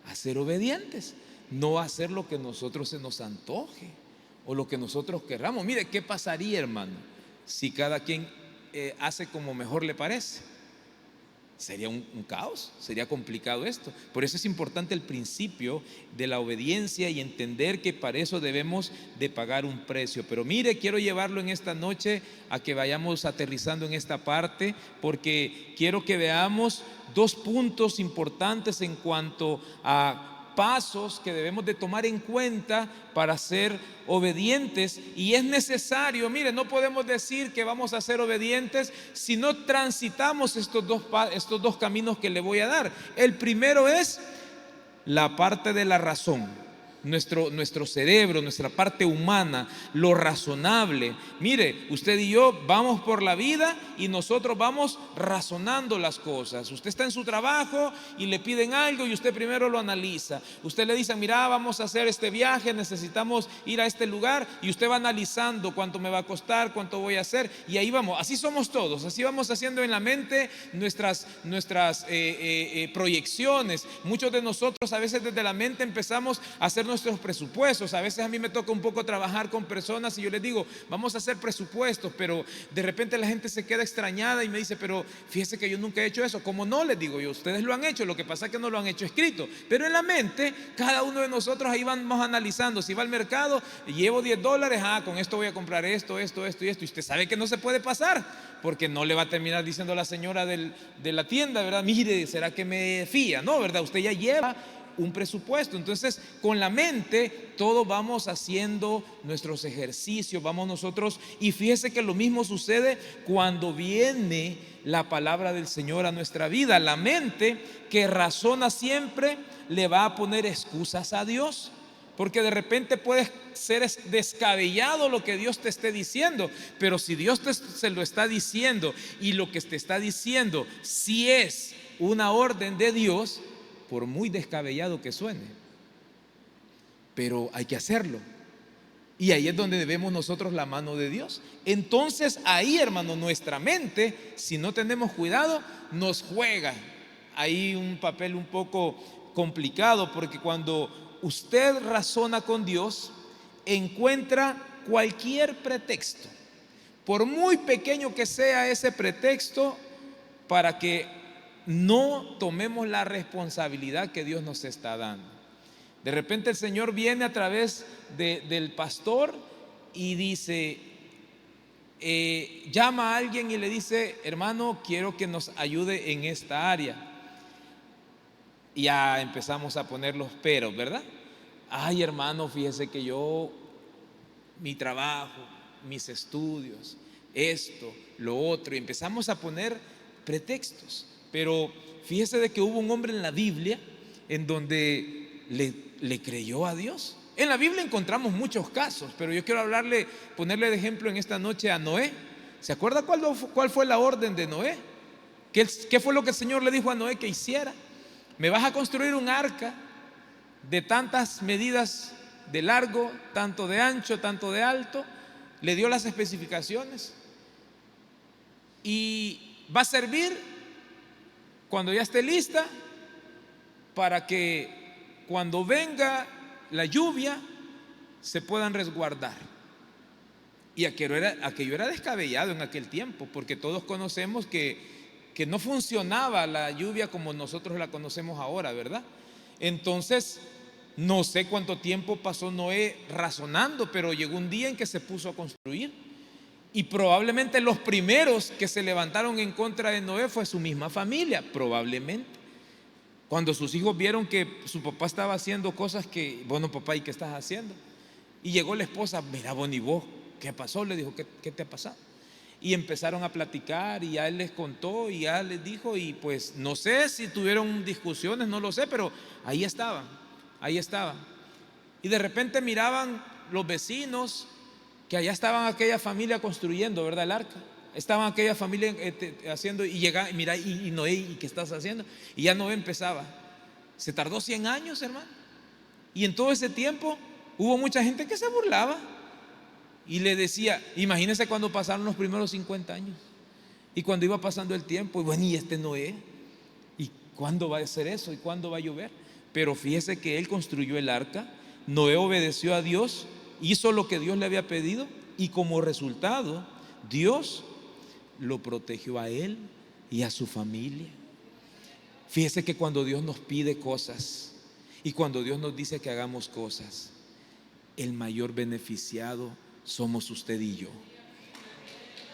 a ser obedientes, no a hacer lo que a nosotros se nos antoje o lo que nosotros querramos. Mire, ¿qué pasaría, hermano, si cada quien hace como mejor le parece? Sería un caos, sería complicado esto. Por eso es importante el principio de la obediencia y entender que para eso debemos de pagar un precio. Pero mire, quiero llevarlo en esta noche a que vayamos aterrizando en esta parte, porque quiero que veamos dos puntos importantes en cuanto a pasos que debemos de tomar en cuenta para ser obedientes. Y es necesario, mire, no podemos decir que vamos a ser obedientes si no transitamos estos dos caminos que le voy a dar. El primero es la parte de la razón. Nuestro cerebro, nuestra parte humana, lo razonable. Mire, usted y yo vamos por la vida y nosotros vamos razonando las cosas. Usted está en su trabajo y le piden algo y usted primero lo analiza. Usted le dice, mira, vamos a hacer este viaje, necesitamos ir a este lugar, y usted va analizando cuánto me va a costar, cuánto voy a hacer, y ahí vamos. Así somos todos, así vamos haciendo en la mente nuestras proyecciones. Muchos de nosotros a veces desde la mente empezamos a hacer nuestros presupuestos. A veces a mí me toca un poco trabajar con personas y yo les digo, vamos a hacer presupuestos, pero de repente la gente se queda extrañada y me dice, pero fíjese que yo nunca he hecho eso. ¿Cómo no? Les digo yo, ustedes lo han hecho, lo que pasa es que no lo han hecho escrito, pero en la mente cada uno de nosotros ahí vamos analizando. Si va al mercado, llevo $10, con esto voy a comprar esto y usted sabe que no se puede pasar, porque no le va a terminar diciendo la señora de la tienda, ¿verdad? Mire, ¿será que me fía? No, ¿verdad? Usted ya lleva un presupuesto. Entonces, con la mente todos vamos haciendo nuestros ejercicios, vamos nosotros, y fíjese que lo mismo sucede cuando viene la palabra del Señor a nuestra vida. La mente que razona siempre le va a poner excusas a Dios, porque de repente puede ser descabellado lo que Dios te esté diciendo, pero si Dios se lo está diciendo y lo que te está diciendo si es una orden de Dios, por muy descabellado que suene, pero hay que hacerlo. Y ahí es donde debemos nosotros la mano de Dios. Entonces ahí, hermano, nuestra mente, si no tenemos cuidado, nos juega ahí un papel un poco complicado, porque cuando usted razona con Dios, encuentra cualquier pretexto, por muy pequeño que sea ese pretexto, para que no tomemos la responsabilidad que Dios nos está dando. De repente el Señor viene a través del pastor y dice, llama a alguien y le dice, hermano, quiero que nos ayude en esta área. Y ya empezamos a poner los peros, ¿verdad? Ay, hermano, fíjese que yo, mi trabajo, mis estudios, esto, lo otro, y empezamos a poner pretextos. Pero fíjese de que hubo un hombre en la Biblia en donde le creyó a Dios. En la Biblia encontramos muchos casos, pero yo quiero ponerle de ejemplo en esta noche a Noé. ¿Se acuerda cuál fue la orden de Noé? ¿Qué fue lo que el Señor le dijo a Noé que hiciera? Me vas a construir un arca de tantas medidas de largo, tanto de ancho, tanto de alto. Le dio las especificaciones y va a servir cuando ya esté lista, para que cuando venga la lluvia se puedan resguardar. Y aquello era descabellado en aquel tiempo, porque todos conocemos que no funcionaba la lluvia como nosotros la conocemos ahora, ¿verdad? Entonces, no sé cuánto tiempo pasó Noé razonando, pero llegó un día en que se puso a construir. Y probablemente los primeros que se levantaron en contra de Noé fue su misma familia, probablemente. Cuando sus hijos vieron que su papá estaba haciendo cosas que, bueno, papá, ¿y qué estás haciendo? Y llegó la esposa, mira, Bonnie, vos, ¿qué pasó? Le dijo, ¿qué te ha pasado? Y empezaron a platicar y ya él les contó y ya les dijo, y pues no sé si tuvieron discusiones, no lo sé, pero ahí estaban. Y de repente miraban los vecinos que allá estaban aquella familia construyendo, ¿verdad? El arca. Estaban aquella familia haciendo, y llegaba, mira, y Noé, ¿y qué estás haciendo? Y ya Noé empezaba, Se tardó 100 años, hermano. Y en todo ese tiempo hubo mucha gente que se burlaba y le decía, imagínense cuando pasaron los primeros 50 años y cuando iba pasando el tiempo, y bueno, y este Noé, ¿y cuándo va a ser eso? ¿Y cuándo va a llover? Pero fíjese que él construyó el arca, Noé obedeció a Dios, hizo lo que Dios le había pedido y como resultado Dios lo protegió a él y a su familia. Fíjese que cuando Dios nos pide cosas y cuando Dios nos dice que hagamos cosas, el mayor beneficiado somos usted y yo.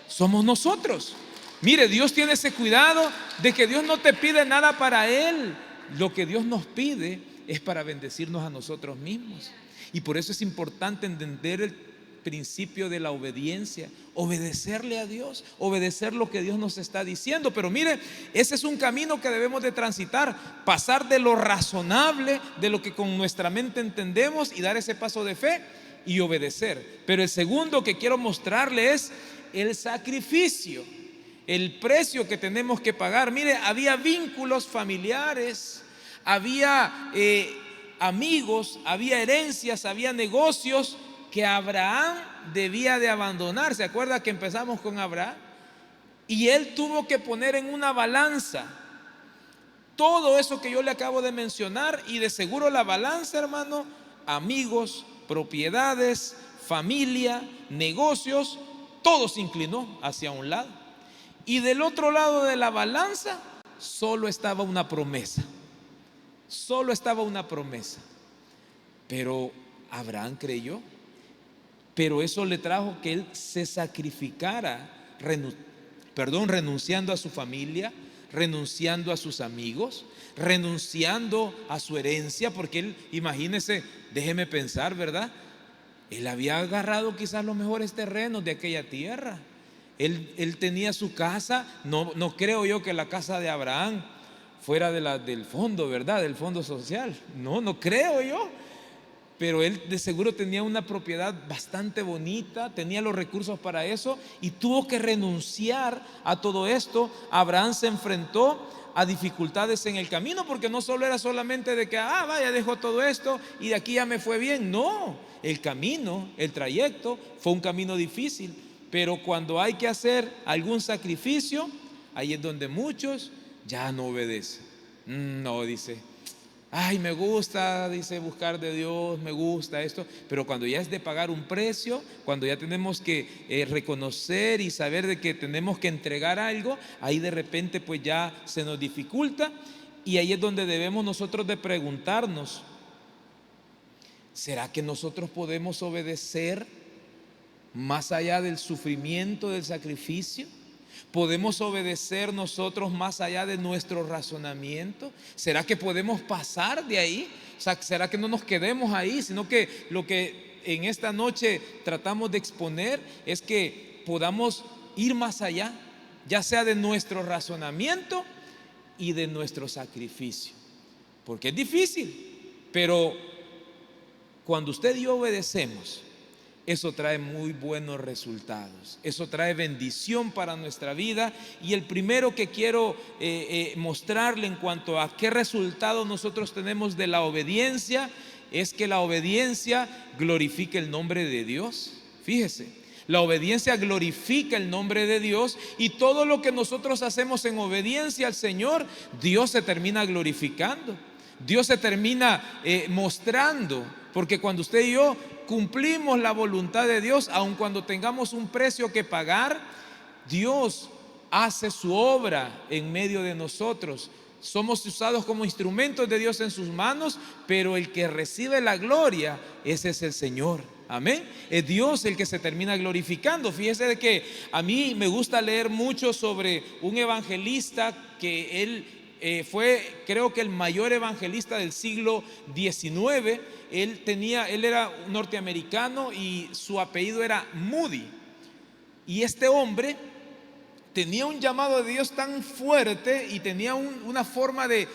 Somos nosotros. Mire, Dios tiene ese cuidado de que Dios no te pide nada para Él. Lo que Dios nos pide es para bendecirnos a nosotros mismos. Y por eso es importante entender el principio de la obediencia, obedecerle a Dios, obedecer lo que Dios nos está diciendo. Pero mire, ese es un camino que debemos de transitar, pasar de lo razonable, de lo que con nuestra mente entendemos, y dar ese paso de fe y obedecer. Pero el segundo que quiero mostrarle es el sacrificio, el precio que tenemos que pagar. Mire, había vínculos familiares, había amigos, había herencias, había negocios que Abraham debía de abandonar. ¿Se acuerda que empezamos con Abraham? Y él tuvo que poner en una balanza todo eso que yo le acabo de mencionar, y de seguro la balanza, hermano, amigos, propiedades, familia, negocios, todo se inclinó hacia un lado. Y del otro lado de la balanza solo estaba una promesa. Solo estaba una promesa. Pero Abraham creyó. Pero eso le trajo que él se sacrificara, renunciando a su familia, renunciando a sus amigos, renunciando a su herencia, porque él, imagínese, déjeme pensar, ¿verdad? Él había agarrado quizás los mejores terrenos de aquella tierra. Él tenía su casa. No creo yo que la casa de Abraham fuera del fondo, ¿verdad? Del fondo social. No creo yo. Pero él de seguro tenía una propiedad bastante bonita, tenía los recursos para eso, y tuvo que renunciar a todo esto. Abraham se enfrentó a dificultades en el camino, porque no solo era solamente de que, vaya, dejo todo esto y de aquí ya me fue bien. No, el camino, el trayecto fue un camino difícil. Pero cuando hay que hacer algún sacrificio, ahí es donde muchos ya no obedecen. No, dice, me gusta, dice, buscar de Dios, me gusta esto. Pero cuando ya es de pagar un precio, cuando ya tenemos que reconocer y saber de que tenemos que entregar algo, ahí de repente pues ya se nos dificulta. Y ahí es donde debemos nosotros de preguntarnos, ¿será que nosotros podemos obedecer más allá del sufrimiento, del sacrificio? ¿Podemos obedecer nosotros más allá de nuestro razonamiento? ¿Será que podemos pasar de ahí? O sea, ¿será que no nos quedemos ahí? Sino que lo que en esta noche tratamos de exponer es que podamos ir más allá, ya sea de nuestro razonamiento y de nuestro sacrificio. Porque es difícil, pero cuando usted y yo obedecemos, eso trae muy buenos resultados, eso trae bendición para nuestra vida. Y el primero que quiero mostrarle en cuanto a qué resultado nosotros tenemos de la obediencia es que la obediencia glorifica el nombre de Dios. Fíjese, la obediencia glorifica el nombre de Dios, y todo lo que nosotros hacemos en obediencia al Señor, Dios se termina glorificando, Dios se termina mostrando, porque cuando usted y yo cumplimos la voluntad de Dios, aun cuando tengamos un precio que pagar, Dios hace su obra en medio de nosotros. Somos usados como instrumentos de Dios en sus manos, pero el que recibe la gloria, ese es el Señor. Amén. Es Dios el que se termina glorificando. Fíjese de que a mí me gusta leer mucho sobre un evangelista que él fue, creo que el mayor evangelista del siglo XIX. Él era norteamericano y su apellido era Moody. Y este hombre tenía un llamado de Dios tan fuerte y tenía una forma de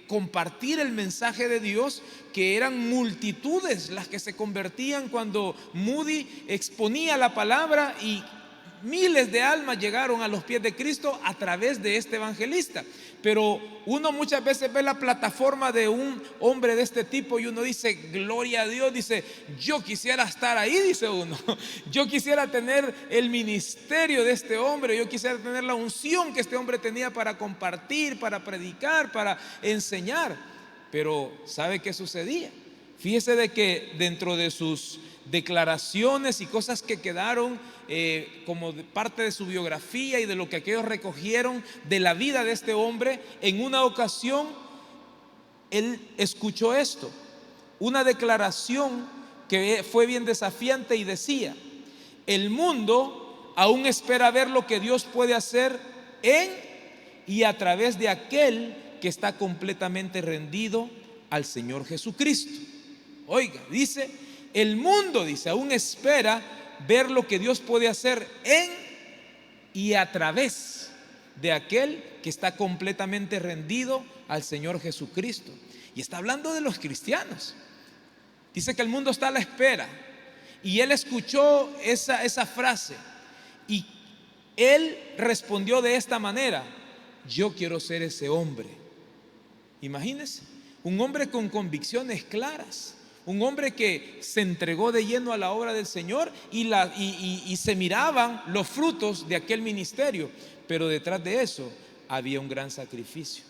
compartir el mensaje de Dios, que eran multitudes las que se convertían cuando Moody exponía la palabra, y miles de almas llegaron a los pies de Cristo a través de este evangelista. Pero uno muchas veces ve la plataforma de un hombre de este tipo y uno dice, gloria a Dios, dice, yo quisiera estar ahí, dice uno. Yo quisiera tener el ministerio de este hombre, yo quisiera tener la unción que este hombre tenía para compartir, para predicar, para enseñar. Pero ¿sabe qué sucedía? Fíjese de que dentro de sus declaraciones y cosas que quedaron como parte de su biografía y de lo que aquellos recogieron de la vida de este hombre, en una ocasión él escuchó esto, una declaración que fue bien desafiante y decía: el mundo aún espera ver lo que Dios puede hacer en y a través de aquel que está completamente rendido al Señor Jesucristo. Oiga, dice, el mundo, dice, aún espera ver lo que Dios puede hacer en y a través de aquel que está completamente rendido al Señor Jesucristo. Y está hablando de los cristianos. Dice que el mundo está a la espera. Y él escuchó esa frase y él respondió de esta manera: yo quiero ser ese hombre. Imagínense, un hombre con convicciones claras, un hombre que se entregó de lleno a la obra del Señor y se miraban los frutos de aquel ministerio. Pero detrás de eso había un gran sacrificio,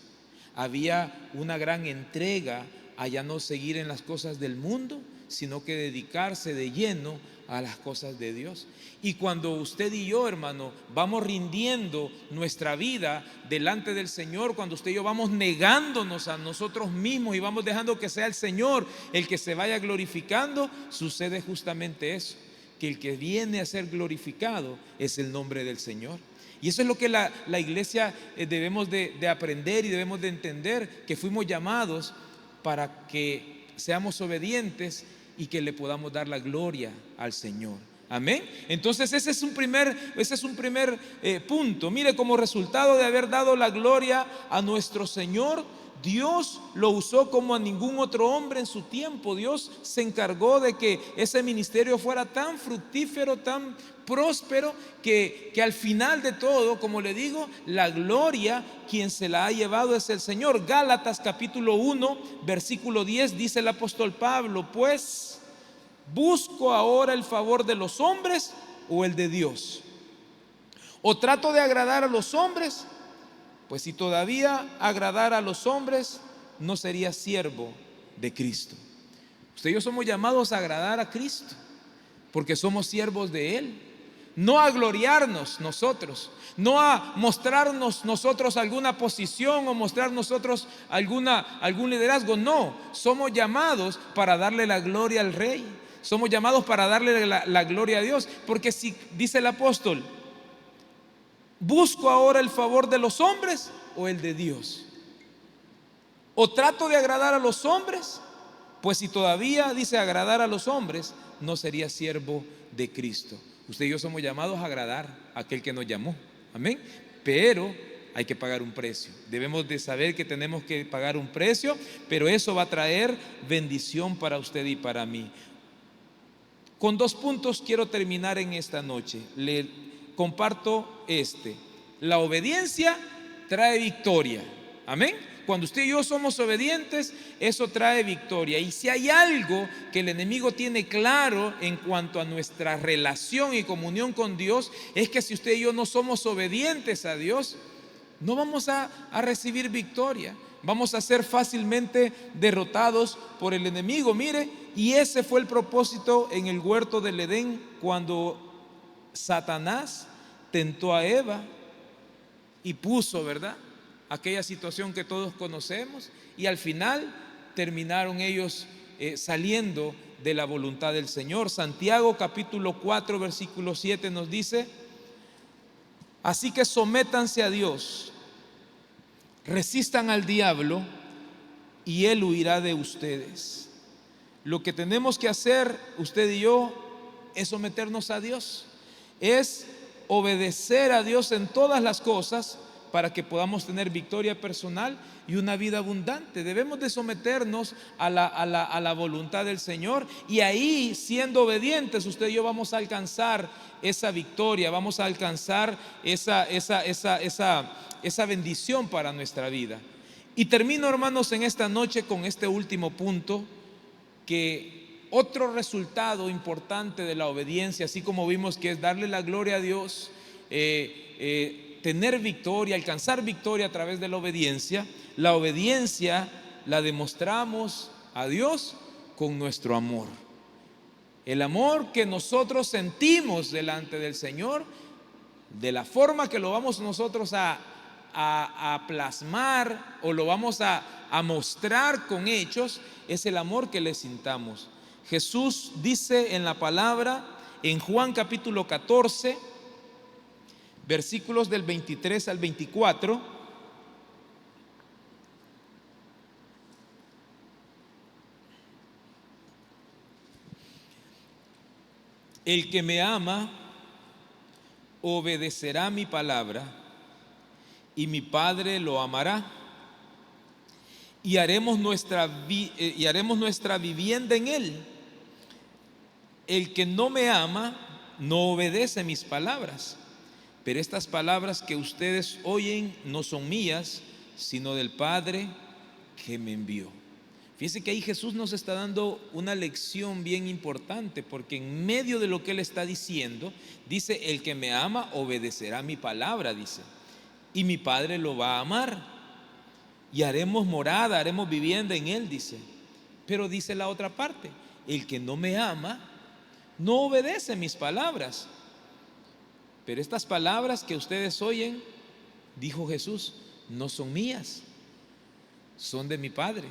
había una gran entrega a ya no seguir en las cosas del mundo, sino que dedicarse de lleno a las cosas de Dios. Y cuando usted y yo, hermano, vamos rindiendo nuestra vida delante del Señor, cuando usted y yo vamos negándonos a nosotros mismos y vamos dejando que sea el Señor el que se vaya glorificando, sucede justamente eso, que el que viene a ser glorificado es el nombre del Señor. Y eso es lo que la iglesia debemos de aprender y debemos de entender, que fuimos llamados para que seamos obedientes y que le podamos dar la gloria al Señor. Amén. Entonces ese es un primer punto. Mire, como resultado de haber dado la gloria a nuestro Señor, Dios lo usó como a ningún otro hombre en su tiempo. Dios se encargó de que ese ministerio fuera tan fructífero, tan próspero, que al final de todo, como le digo, la gloria, quien se la ha llevado es el Señor. Gálatas capítulo 1 versículo 10 dice el apóstol Pablo: pues, ¿busco ahora el favor de los hombres o el de Dios? ¿O trato de agradar a los hombres? Pues si todavía agradara a los hombres, no sería siervo de Cristo. Usted y yo somos llamados a agradar a Cristo, porque somos siervos de Él. No a gloriarnos nosotros, no a mostrarnos nosotros alguna posición o mostrar nosotros algún liderazgo. No, somos llamados para darle la gloria al Rey. Somos llamados para darle la gloria a Dios. Porque si dice el apóstol: ¿busco ahora el favor de los hombres o el de Dios? ¿O trato de agradar a los hombres? Pues si todavía dice agradar a los hombres, no sería siervo de Cristo. Usted y yo somos llamados a agradar a aquel que nos llamó. Amén. Pero hay que pagar un precio. Debemos de saber que tenemos que pagar un precio, pero eso va a traer bendición para usted y para mí. Con 2 puntos quiero terminar en esta noche. Le comparto la obediencia trae victoria. Amén. Cuando usted y yo somos obedientes, eso trae victoria. Y si hay algo que el enemigo tiene claro en cuanto a nuestra relación y comunión con Dios, es que si usted y yo no somos obedientes a Dios, no vamos a recibir victoria. Vamos a ser fácilmente derrotados por el enemigo. Mire, y ese fue el propósito en el huerto del Edén, cuando Satanás tentó a Eva y puso, ¿verdad?, aquella situación que todos conocemos, y al final terminaron ellos saliendo de la voluntad del Señor. Santiago capítulo 4 versículo 7 nos dice: así que sométanse a Dios, resistan al diablo y él huirá de ustedes. Lo que tenemos que hacer usted y yo es someternos a Dios, es obedecer a Dios en todas las cosas, para que podamos tener victoria personal y una vida abundante. Debemos de someternos a la voluntad del Señor, y ahí, siendo obedientes, usted y yo vamos a alcanzar esa victoria, vamos a alcanzar esa bendición para nuestra vida. Y termino, hermanos, en esta noche con este último punto, que otro resultado importante de la obediencia, así como vimos que es darle la gloria a Dios, tener victoria, alcanzar victoria a través de la obediencia la demostramos a Dios con nuestro amor. El amor que nosotros sentimos delante del Señor, de la forma que lo vamos nosotros a plasmar o lo vamos a mostrar con hechos, es el amor que le sintamos. Jesús dice en la palabra, en Juan capítulo 14, versículos del 23 al 24: el que me ama obedecerá mi palabra, y mi Padre lo amará, y haremos nuestra vivienda en él. El que no me ama no obedece mis palabras, pero estas palabras que ustedes oyen no son mías, sino del Padre que me envió. Fíjense que ahí Jesús nos está dando una lección bien importante, porque en medio de lo que Él está diciendo, dice: el que me ama obedecerá mi palabra, dice, y mi Padre lo va a amar, y haremos morada, haremos vivienda en Él, dice. Pero dice la otra parte: el que no me ama no obedece mis palabras. Pero estas palabras que ustedes oyen, dijo Jesús, no son mías, son de mi Padre.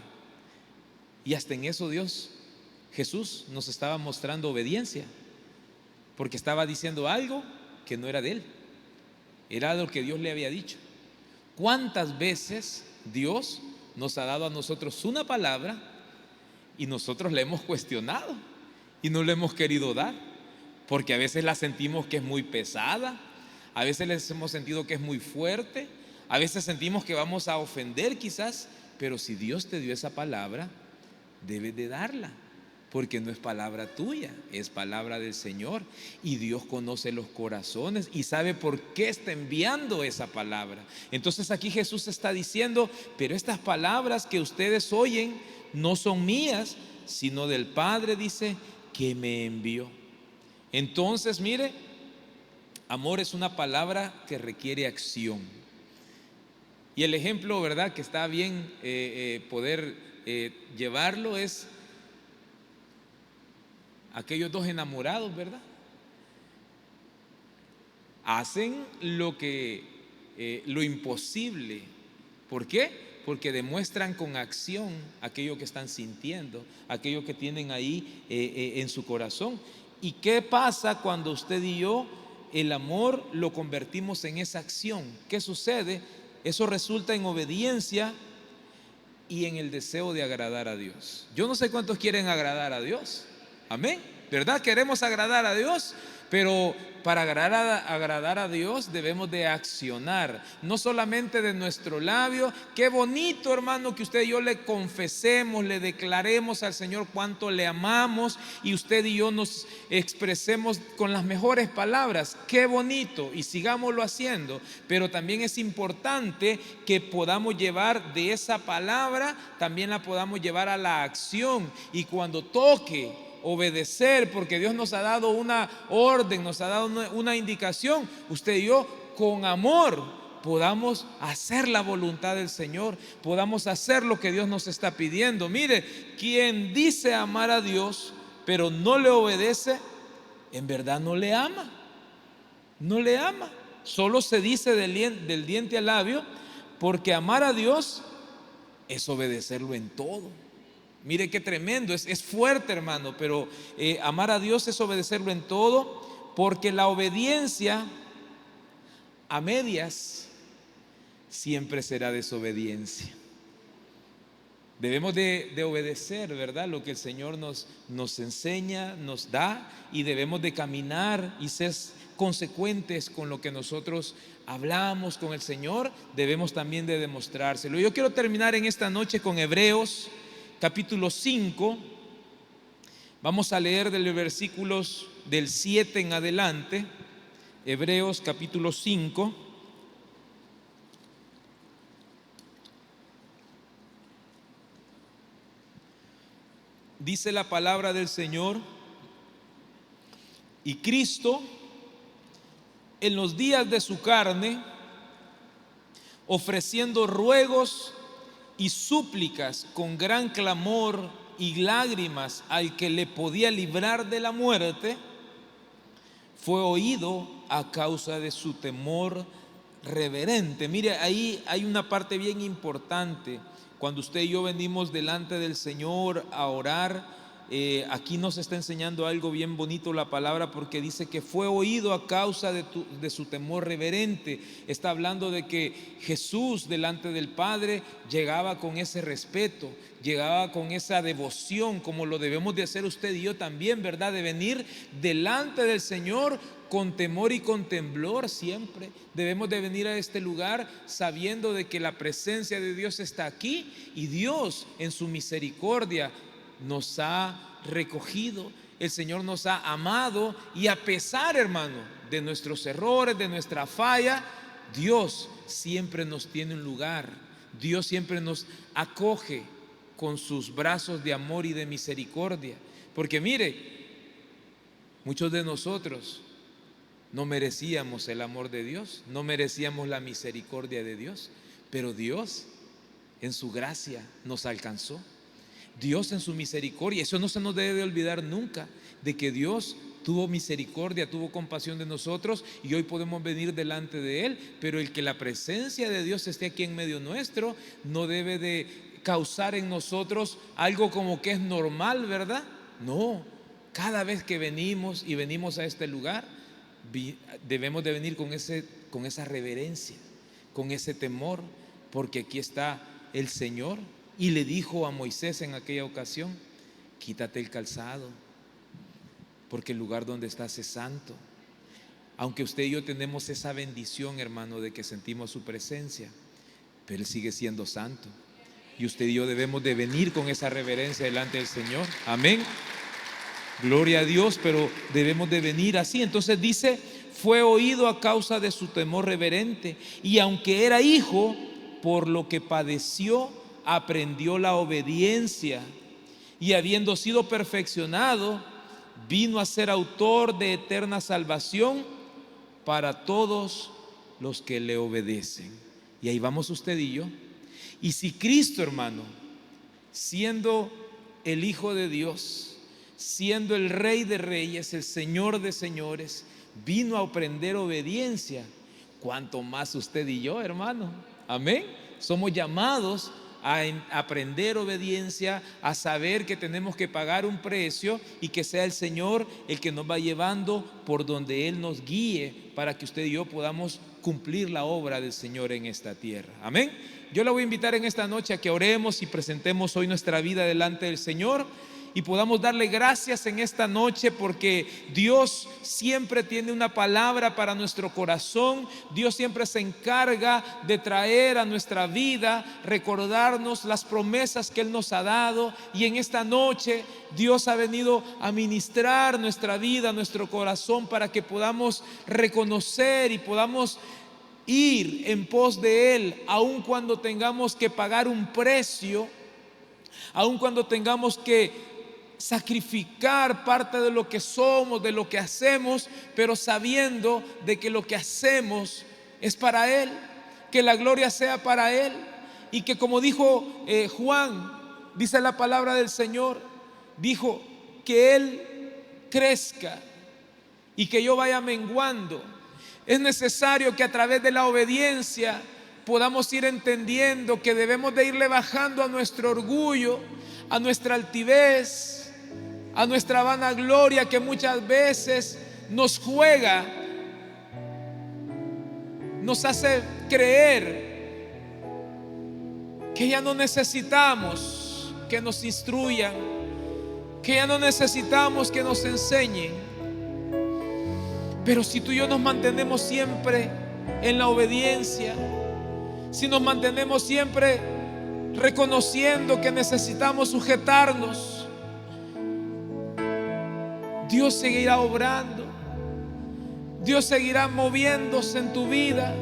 Y hasta en eso Jesús nos estaba mostrando obediencia, porque estaba diciendo algo que no era de Él, era lo que Dios le había dicho. ¿Cuántas veces Dios nos ha dado a nosotros una palabra y nosotros la hemos cuestionado y no la hemos querido dar? Porque a veces la sentimos que es muy pesada, a veces les hemos sentido que es muy fuerte, a veces sentimos que vamos a ofender quizás. Pero si Dios te dio esa palabra, debes de darla, porque no es palabra tuya, es palabra del Señor, y Dios conoce los corazones y sabe por qué está enviando esa palabra. Entonces aquí Jesús está diciendo: pero estas palabras que ustedes oyen no son mías, sino del Padre, dice, que me envió. Entonces, mire, amor es una palabra que requiere acción. Y el ejemplo, ¿verdad?, que está bien poder llevarlo, es aquellos dos enamorados, ¿verdad? Hacen lo imposible. ¿Por qué? Porque demuestran con acción aquello que están sintiendo, aquello que tienen ahí en su corazón. ¿Y qué pasa cuando usted y yo el amor lo convertimos en esa acción? ¿Qué sucede? Eso resulta en obediencia y en el deseo de agradar a Dios. Yo no sé cuántos quieren agradar a Dios. Amén, ¿verdad? Queremos agradar a Dios, pero para agradar a Dios debemos de accionar, no solamente de nuestro labio. Qué bonito, hermano, que usted y yo le confesemos, le declaremos al Señor cuánto le amamos, y usted y yo nos expresemos con las mejores palabras. Qué bonito, y sigámoslo haciendo. Pero también es importante que podamos llevar de esa palabra, también la podamos llevar a la acción. Y cuando toque obedecer, porque Dios nos ha dado una orden, nos ha dado una indicación, usted y yo con amor podamos hacer la voluntad del Señor, podamos hacer lo que Dios nos está pidiendo. Mire, quien dice amar a Dios pero no le obedece, en verdad no le ama, no le ama. Solo se dice del diente al labio, porque amar a Dios es obedecerlo en todo. Mire qué tremendo, es fuerte, hermano, pero amar a Dios es obedecerlo en todo, porque la obediencia a medias siempre será desobediencia. Debemos de obedecer, ¿verdad?, lo que el Señor nos enseña, nos da, y debemos de caminar y ser consecuentes con lo que nosotros hablamos con el Señor, debemos también de demostrárselo. Yo quiero terminar en esta noche con Hebreos capítulo 5. Vamos a leer de los versículos del 7 en adelante. Hebreos capítulo 5. Dice la palabra del Señor: y Cristo, en los días de su carne, ofreciendo ruegos y súplicas con gran clamor y lágrimas al que le podía librar de la muerte, fue oído a causa de su temor reverente. Mire, ahí hay una parte bien importante. Cuando usted y yo venimos delante del Señor a orar, aquí nos está enseñando algo bien bonito la palabra, porque dice que fue oído a causa de su temor reverente. Está hablando de que Jesús delante del Padre llegaba con ese respeto, llegaba con esa devoción, como lo debemos de hacer usted y yo también, ¿verdad? De venir delante del Señor con temor y con temblor siempre. Debemos de venir a este lugar sabiendo de que la presencia de Dios está aquí, y Dios en su misericordia nos ha recogido. El Señor nos ha amado, y a pesar, hermano, de nuestros errores, de nuestra falla, Dios siempre nos tiene un lugar. Dios siempre nos acoge con sus brazos de amor y de misericordia. Porque mire, muchos de nosotros no merecíamos el amor de Dios, no merecíamos la misericordia de Dios, pero Dios en su gracia nos alcanzó. Dios en su misericordia, eso no se nos debe de olvidar nunca, de que Dios tuvo misericordia, tuvo compasión de nosotros, y hoy podemos venir delante de Él. Pero el que la presencia de Dios esté aquí en medio nuestro no debe de causar en nosotros algo como que es normal, ¿verdad? No, cada vez que venimos y venimos a este lugar, debemos de venir con esa reverencia, con ese temor, porque aquí está el Señor. Y le dijo a Moisés en aquella ocasión: quítate el calzado, porque el lugar donde estás es santo. Aunque usted y yo tenemos esa bendición, hermano, de que sentimos su presencia, pero Él sigue siendo santo, y usted y yo debemos de venir con esa reverencia delante del Señor. Amén. Gloria a Dios, pero debemos de venir así. Entonces dice: fue oído a causa de su temor reverente, y aunque era hijo, por lo que padeció, aprendió la obediencia, y habiendo sido perfeccionado, vino a ser autor de eterna salvación para todos los que le obedecen. Y ahí vamos usted y yo. Y si Cristo, hermano, siendo el Hijo de Dios, siendo el Rey de Reyes, el Señor de Señores, vino a aprender obediencia, ¿cuánto más usted y yo, hermano? Amén. Somos llamados a aprender obediencia, a saber que tenemos que pagar un precio, y que sea el Señor el que nos va llevando por donde Él nos guíe, para que usted y yo podamos cumplir la obra del Señor en esta tierra. Amén. Yo le voy a invitar en esta noche a que oremos y presentemos hoy nuestra vida delante del Señor, y podamos darle gracias en esta noche, porque Dios siempre tiene una palabra para nuestro corazón. Dios siempre se encarga de traer a nuestra vida, recordarnos las promesas que Él nos ha dado. Y en esta noche Dios ha venido a ministrar nuestra vida, nuestro corazón, para que podamos reconocer y podamos ir en pos de Él, aun cuando tengamos que pagar un precio, aun cuando tengamos que sacrificar parte de lo que somos, de lo que hacemos, pero sabiendo de que lo que hacemos es para Él, que la gloria sea para Él, y que, como dijo Juan, dice la palabra del Señor, dijo que Él crezca y que yo vaya menguando. Es necesario que a través de la obediencia podamos ir entendiendo que debemos de irle bajando a nuestro orgullo, a nuestra altivez, a nuestra vanagloria, que muchas veces nos juega, nos hace creer que ya no necesitamos que nos instruyan, que ya no necesitamos que nos enseñen. Pero si tú y yo nos mantenemos siempre en la obediencia, si nos mantenemos siempre reconociendo que necesitamos sujetarnos, Dios seguirá obrando, Dios seguirá moviéndose en tu vida,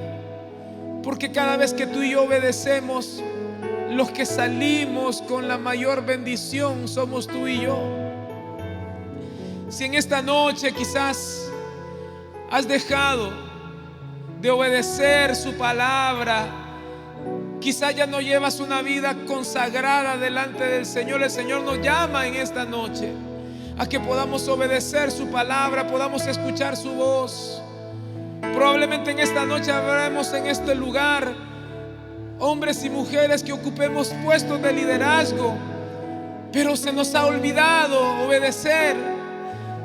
porque cada vez que tú y yo obedecemos, los que salimos con la mayor bendición somos tú y yo. Si en esta noche quizás has dejado de obedecer su palabra, quizás ya no llevas una vida consagrada delante del Señor, el Señor nos llama en esta noche a que podamos obedecer su palabra, podamos escuchar su voz. Probablemente en esta noche habremos en este lugar hombres y mujeres que ocupemos puestos de liderazgo, pero se nos ha olvidado obedecer.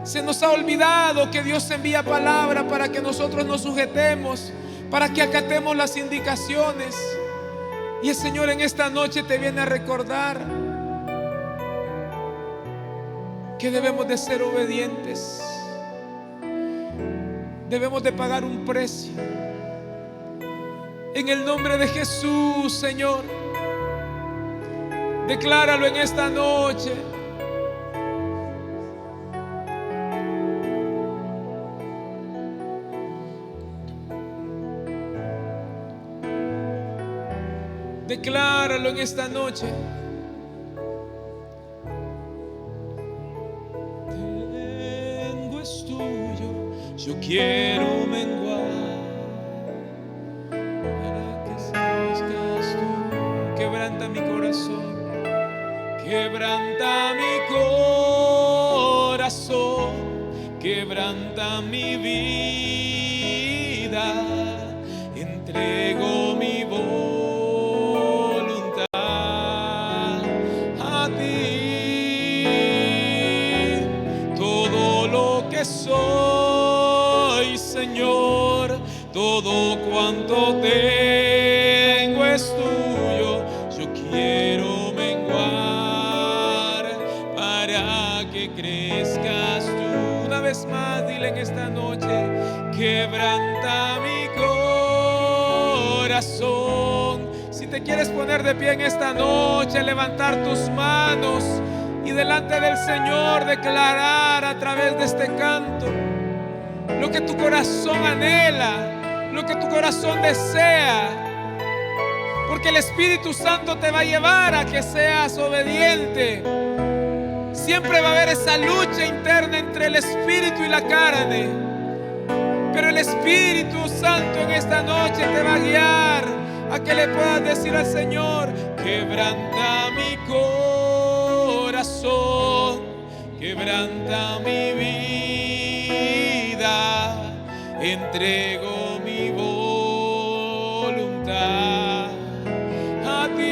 Se nos ha olvidado que Dios envía palabra para que nosotros nos sujetemos, para que acatemos las indicaciones. Y el Señor en esta noche te viene a recordar que debemos de ser obedientes. Debemos de pagar un precio. En el nombre de Jesús, Señor, decláralo en esta noche. Decláralo en esta noche. Tengo es tuyo, yo quiero menguar para que seas tú. Quebranta mi corazón, quebranta mi corazón, quebranta mi vida, entrego mi voz soy, Señor, todo cuanto tengo es tuyo. Yo quiero menguar para que crezcas tú. Una vez más, dile en esta noche: quebranta mi corazón. Si te quieres poner de pie en esta noche, levantar tus manos y delante del Señor declarar a través de este canto lo que tu corazón anhela, lo que tu corazón desea, porque el Espíritu Santo te va a llevar a que seas obediente. Siempre va a haber esa lucha interna entre el Espíritu y la carne, pero el Espíritu Santo en esta noche te va a guiar a que le puedas decir al Señor: quebranta mi corazón, quebranta mi vida, entrego mi voluntad a ti.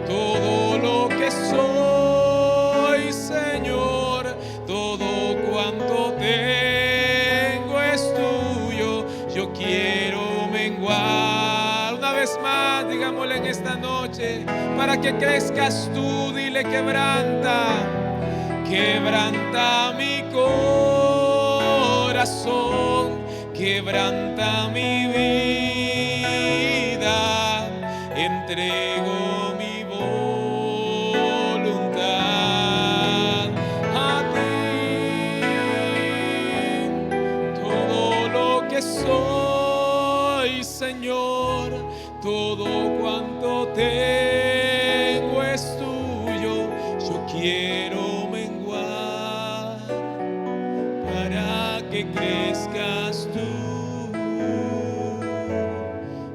Todo lo que soy, Señor, todo cuanto tengo es tuyo. Yo quiero menguar. Una vez más, digámosle en esta noche, para que crezcas tú, dile: quebranta, quebranta mi corazón, quebranta mi vida, entrego mi voluntad a ti. Todo lo que soy, Señor, todo cuanto tengo es tuyo. Yo quiero menguar para que crezcas tú.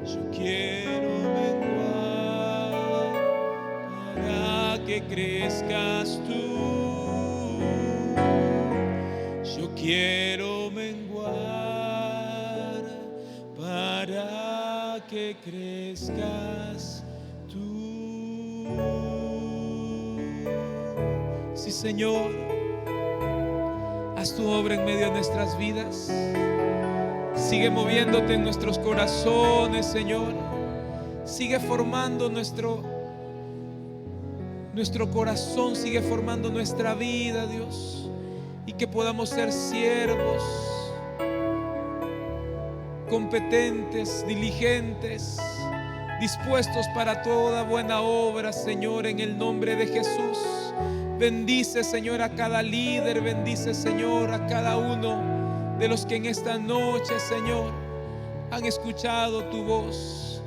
Yo quiero menguar para que crezcas tú. Yo quiero menguar para que crezcas tú. Sí, Señor, haz tu obra en medio de nuestras vidas. Sigue moviéndote en nuestros corazones, Señor. Sigue formando nuestro corazón, sigue formando nuestra vida, Dios. y que podamos ser siervos competentes, diligentes, dispuestos para toda buena obra, Señor, en el nombre de Jesús. Bendice, Señor, a cada líder, bendice, Señor, a cada uno de los que en esta noche, Señor, han escuchado tu voz,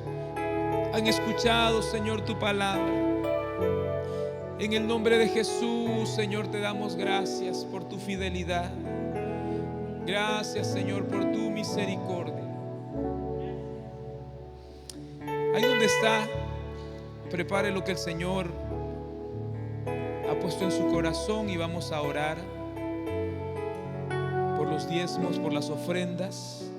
han escuchado, Señor, tu palabra. En el nombre de Jesús, Señor, te damos gracias por tu fidelidad. Gracias, Señor, por tu misericordia. Ahí donde está, prepare lo que el Señor ha puesto en su corazón y vamos a orar por los diezmos, por las ofrendas.